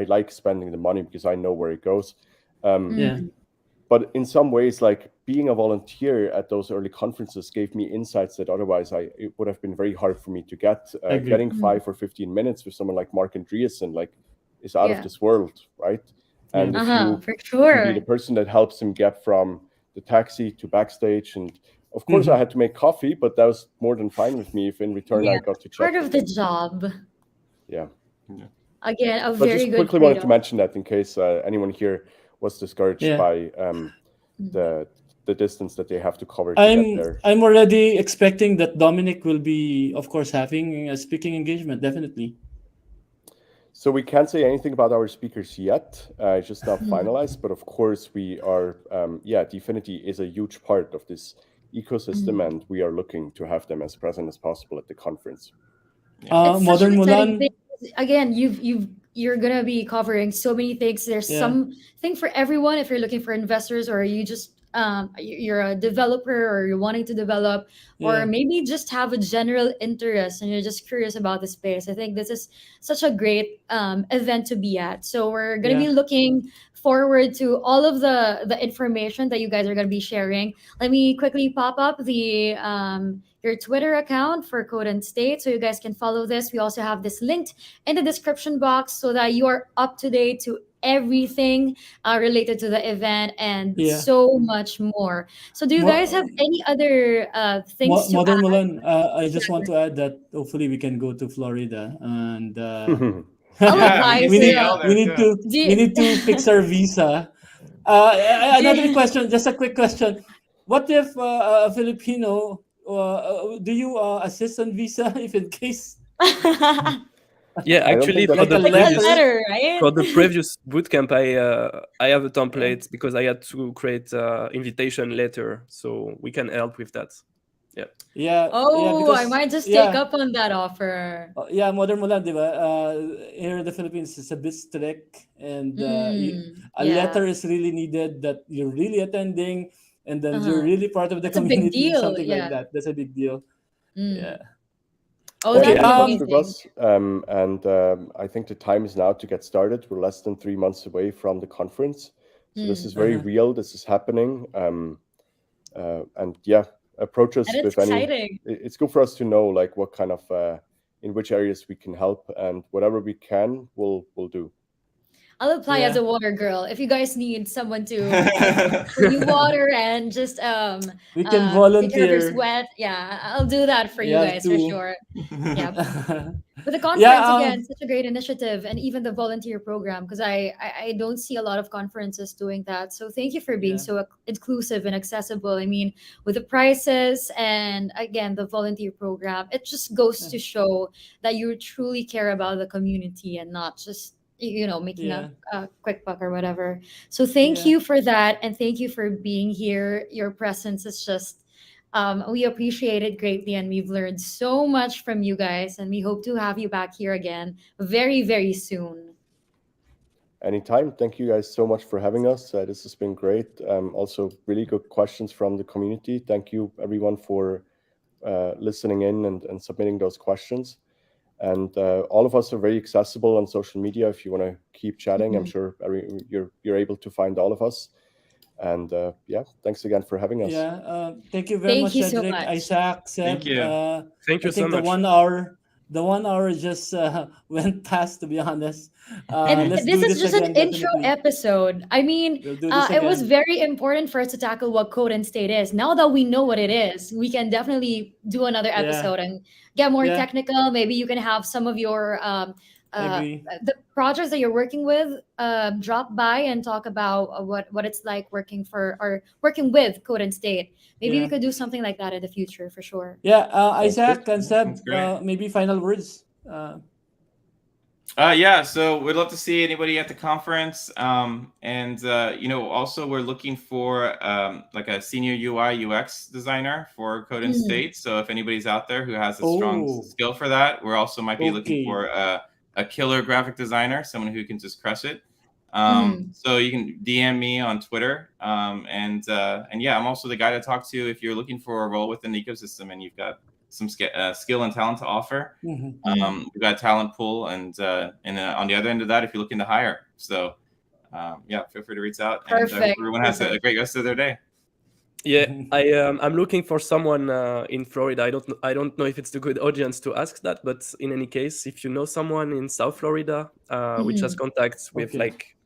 like spending the money because I know where it goes. But in some ways, like being a volunteer at those early conferences gave me insights that otherwise it would have been very hard for me to get. Getting 5 or 15 minutes with someone like Mark Andreessen is out of this world, right? And if you can be the person that helps him get from the taxi to backstage, and of course I had to make coffee, but that was more than fine with me if in return I got to chat. Part of the job. Yeah. Again, a but very just good quickly wanted to mention that in case anyone here was discouraged by the distance that they have to cover to get there. I'm already expecting that Dominic will be, of course, having a speaking engagement, definitely. So we can't say anything about our speakers yet. It's just not finalized, but of course we are, Dfinity is a huge part of this ecosystem, and we are looking to have them as present as possible at the conference. Modern Mulan. Again, you're gonna be covering so many things. There's something for everyone. If you're looking for investors, or you just you're a developer or you're wanting to develop, or Yeah. maybe just have a general interest and you're just curious about the space, I think this is such a great event to be at. So we're going to be Yeah. looking forward to all of the information that you guys are going to be sharing. Let me quickly pop up the your Twitter account for Code and State so you guys can follow this. We also have this linked in the description box so that you are up to date to everything related to the event and Yeah. so much more. So, do you guys have Mo- any other things to Modern add? Mulan, I just want to add that hopefully we can go to Florida, and I'll Yeah, we apply can we see need y'all to. we there need too. to Do we you, need to fix our visa. Another do question, just a quick question. What if a Filipino do you assist on visa if in case Yeah, I don't actually, think that like a like a letter? letter, right? for the previous bootcamp, I have a Yeah. template because I had to create invitation letter, so we can help with that. Yeah. Yeah, Oh, I because might just take yeah, up on that offer. yeah, Modern Mulan, di ba? Here in the Philippines is a bit strict, and a Yeah. letter is really needed that you're really attending, and then you're Uh-huh. really part of the That's a big community, deal. something like Yeah. that. That's a big deal. Yeah. Mm. Oh, Yeah, Okay. that'd get in be touch with amazing. us. And I think the time is now to get started. We're less than 3 months away from the conference. So this is Mm. very Uh-huh. real. This is happening. And yeah, approach And us it's with any. exciting. It's good for us to know like what kind of in which areas we can help, and whatever we can, we'll do. I'll apply as Yeah. a water girl. If you guys need someone to bring you water and just We can take care of your volunteer. sweat, yeah, I'll do that for We you have guys for to. sure. Yeah. But the Yeah. conference again, such a great initiative, and even the volunteer program, because I don't see a lot of conferences doing that. So thank you for being Yeah. so inclusive and accessible. I mean, with the prices and again the volunteer program, it just goes to show that you truly care about the community and not just making Yeah. a quick buck or whatever. So thank Yeah. you for that, and thank you for being here. Your presence is just we appreciate it greatly, and we've learned so much from you guys. And we hope to have you back here again very, very soon. Anytime. Thank you guys so much for having us. This has been great. Also, really good questions from the community. Thank you, everyone, for listening in and submitting those questions. And all of us are very accessible on social media. If you want to keep chatting, I'm Mhm. sure you're able to find all of us. And yeah, thanks again for having us. Yeah. Thank you very Thank much, you so Cedric, much. Isaac, Thank Seb. you. Thank I you so think the much. 1 hour, just went past. To be honest, And let's this do is this just an again. intro Definitely, episode. I mean, we'll do this it was again. very important for us to tackle what code and state is. Now that we know what it is, we can definitely do another Yeah. episode and get more Yeah. technical. Maybe you can have some of your I uh, agree. the projects that you're working with drop by and talk about what it's like working for or working with code and state. Maybe we Yeah. could do something like that in the future for sure. Yeah. Sounds good. Isaac and That's Seb. great. Maybe final words. Yeah, so we'd love to see anybody at the conference. And also we're looking for like a senior UI UX designer for Code and Mm. State. So if anybody's out there who has a strong Oh. skill for that, we're also might be looking Okay. for a killer graphic designer, someone who can just crush it. Mm. So you can DM me on Twitter. And yeah, I'm also the guy to talk to if you're looking for a role within the ecosystem and you've got some skill and talent to offer. Mhm. We've got a talent pool, and on the other end of that, if you're looking to hire, so yeah, feel free to reach out. And I hope Perfect. everyone has a Perfect. great rest of their day. Yeah, I'm looking for someone in Florida. I don't know if it's a good audience to ask that, but in any case, if you know someone in South Florida which has Mhm. contacts with Okay. like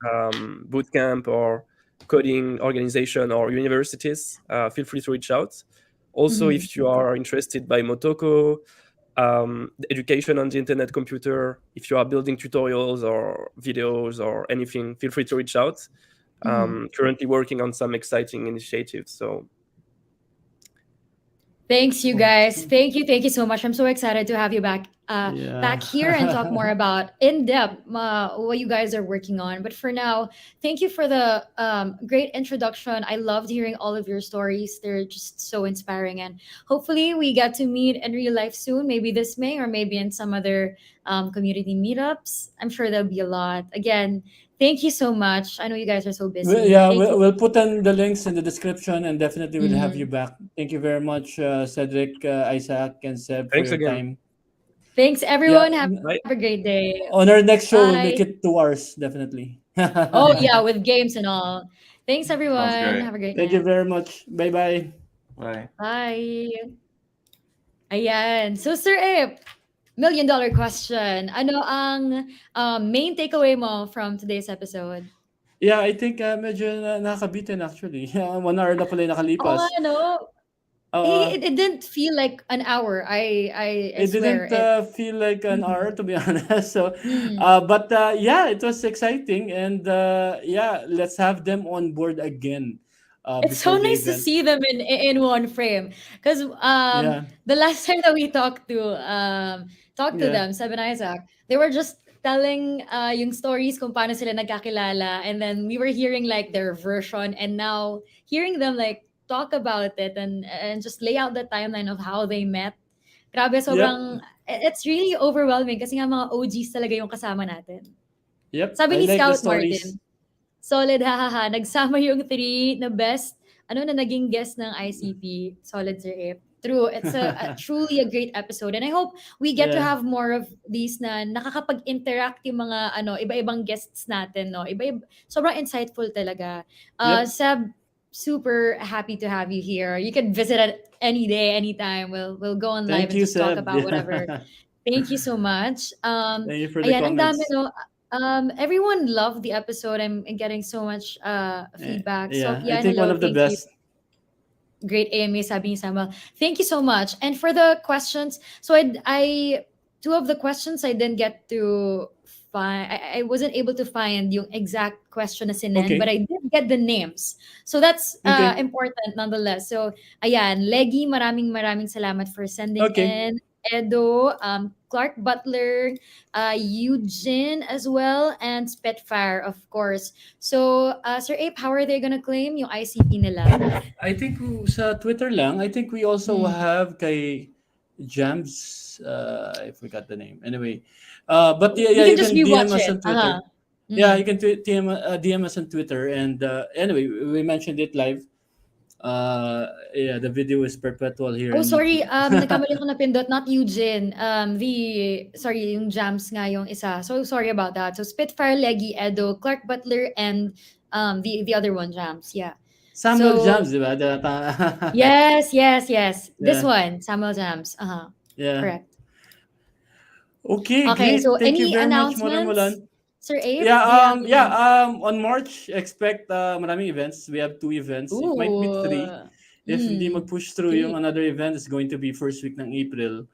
bootcamp or coding organization or universities, feel free to reach out. Also, Mhm. if you are interested by Motoko, education on the internet computer, if you are building tutorials or videos or anything, feel free to reach out. Mhm. Currently working on some exciting initiatives. So Thanks, you guys. Okay. Thank you so much. I'm so excited to have you back here and talk more Yeah. about in depth what you guys are working on. But for now, thank you for the great introduction. I loved hearing all of your stories. They're just so inspiring, and hopefully, we get to meet in real life soon. Maybe this May, or maybe in some other community meetups. I'm sure there'll be a lot. Again, Thank you so much. I know you guys are so Well, busy. yeah, Thank you. we'll put in the links in the description, and definitely we'll have you Mhm. back. Thank you very much, Cedric, Isaac, and Seb, for Thanks your again. time. Thanks, Yeah, everyone. Have a Bye. great day. on our next show, we'll Bye. make it 2 hours, definitely. Oh, yeah, with games and all. Thanks, Sounds everyone. great. Have a great Thank you night. very much. Bye bye. Bye. Bye. Ayan. So, Sir Ip, $1 million question. Ano ang main takeaway mo from today's episode? Yeah, I think medyo nakakabitin actually. 1 hour na pala yung Oo nga, nakalipas. no? Uh, It didn't feel like an hour. I it swear. didn't feel like an hour Mm, to be honest. So, mm. but yeah, it was exciting, and yeah, let's have them on board again It's so before the nice to event. see them in one frame. Because Yeah, the last time that we talked to yeah, them, Seb and Isaac, they were just telling yung stories kung paano sila nagkakilala, and then we were hearing like their version, and now hearing them like talk about it and just lay out the timeline of how they met. Grabe, yep, sobrang it's really overwhelming kasi nga mga OGs talaga yung kasama natin. yep. Sabi I ni like the Scout stories. Martin, solid, hahaha. Nagsama yung three na best, na naging guest ng ICP. Solid, Sir Ip. True. It's a truly a great episode. And I hope we get to Yeah, have more of these na nakakapag-interact yung mga, iba-ibang guests natin, no? Sobrang insightful talaga. yep. Seb, super happy to have you here. You can visit at any day, anytime. We'll go on live Thank and you, just talk Seb. about whatever. Yeah. Thank you so much. Thank you for the Ayan, ang dami, comments. no? Everyone loved the episode. I'm getting so much feedback. So, Yeah, I yeah, think one hello. of the Thank you. best. Great AMA, sabi ni Samuel. Thank you so much. And for the questions, so I two of the questions I didn't get to find. I wasn't able to find yung exact question na sinen, but Okay, I did get the names. So that's okay, important nonetheless. So, ayan, Leggy, maraming salamat for sending okay. in. Edo, Clark Butler, Eugene as well, and Spitfire, of course. So, Sir Ape, how are they gonna claim yung ICP nila? I think sa Twitter lang, I think we also Mm. have kay Jams, I forgot the name. Anyway, but yeah, We yeah, can you just can DM rewatch us it. on Twitter. Yeah, you Mm. can DM us on Twitter, and anyway, we mentioned it live. Yeah, the video is perpetual here Oh, on sorry. YouTube. Nagkamali ako napindot. Not Eugene. Sorry, yung Jams nga yung isa. So, sorry about that. So, Spitfire, Leggy, Edo, Clark Butler, and the other one, Jams. Yeah. Samuel So, Jams, di ba? yes. This Yeah, one, Samuel Jams. yeah. Correct. Okay, Okay, so great. Thank you any very much, announcements? Mulan. Sir Ape, Yeah, do you have yeah, any? on March, expect maraming events. We have 2 events. It might be three. Ooh. If hindi Mm. mag-push through yung Three. another event, it's going to be first week ng April.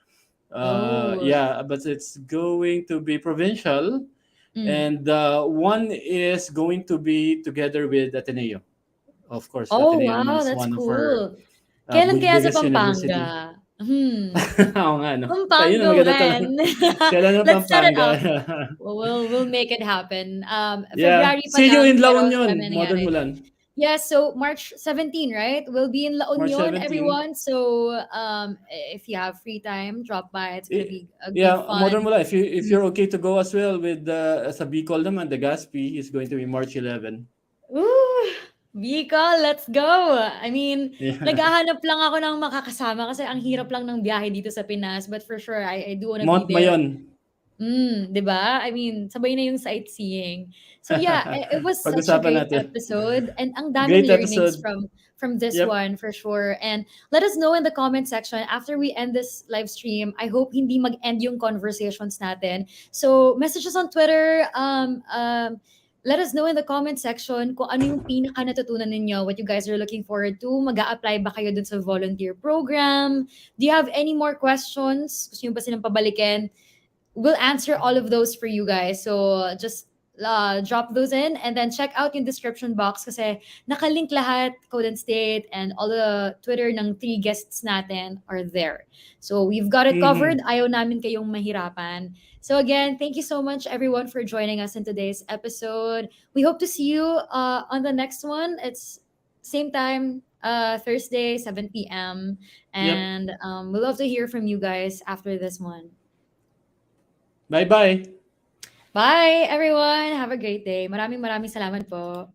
Oh. Yeah, but it's going to be provincial, Mm. and one is going to be together with Ateneo. Of course, Oh, Ateneo naman wow, is that's one of our cool. Kailan kaya sa biggest university. Pampanga? Hmm. Oo nga, no? Ayun ang Pampanga maganda talaga. when? Kailan ng Let's set it Pampanga? up. We'll make it happen. Yeah. February pa See you lang, in La pero Union, dami Modern nangyari. Mulan. Yeah, so March 17, right? We'll be in La March Union, 17. everyone. So if you have free time, drop by. It's gonna I- be a good Yeah, fun. Modern Mulan. If Mm. you're okay to go as well with sa Bicol naman, the Gaspi is going to be March 11. Ooh, Bicol, let's go. I mean, Yeah. naghahanap lang ako ng makakasama kasi ang hirap lang ng biyahe dito sa Pinas. But for sure, I do wanna be Mount there. Mayon. 'Di ba? I mean, sabay na yung sightseeing. So yeah, it was such a Pag-usapan great natin. episode, and ang daming Great learnings episode. from this Yep. one for sure. And let us know in the comment section after we end this live stream. I hope hindi mag-end yung conversations natin. So message us on Twitter. Let us know in the comment section kung ano yung pinaka natutunan ninyo, what you guys are looking forward to. Mag-a-apply ba kayo dun sa volunteer program? Do you have any more questions? Gusto nyo ba silang pabalikin? We'll answer all of those for you guys. So just drop those in, and then check out yung description box kasi nakalink lahat, Code and State, and all the Twitter ng 3 guests natin are there. So we've got it covered. Mhm. Ayaw namin kayong mahirapan. So again, thank you so much everyone for joining us in today's episode. We hope to see you on the next one. It's same time, Thursday, 7 p.m. Yep. And we'd love to hear from you guys after this one. Bye-bye. Bye, everyone. Have a great day. Maraming salamat po.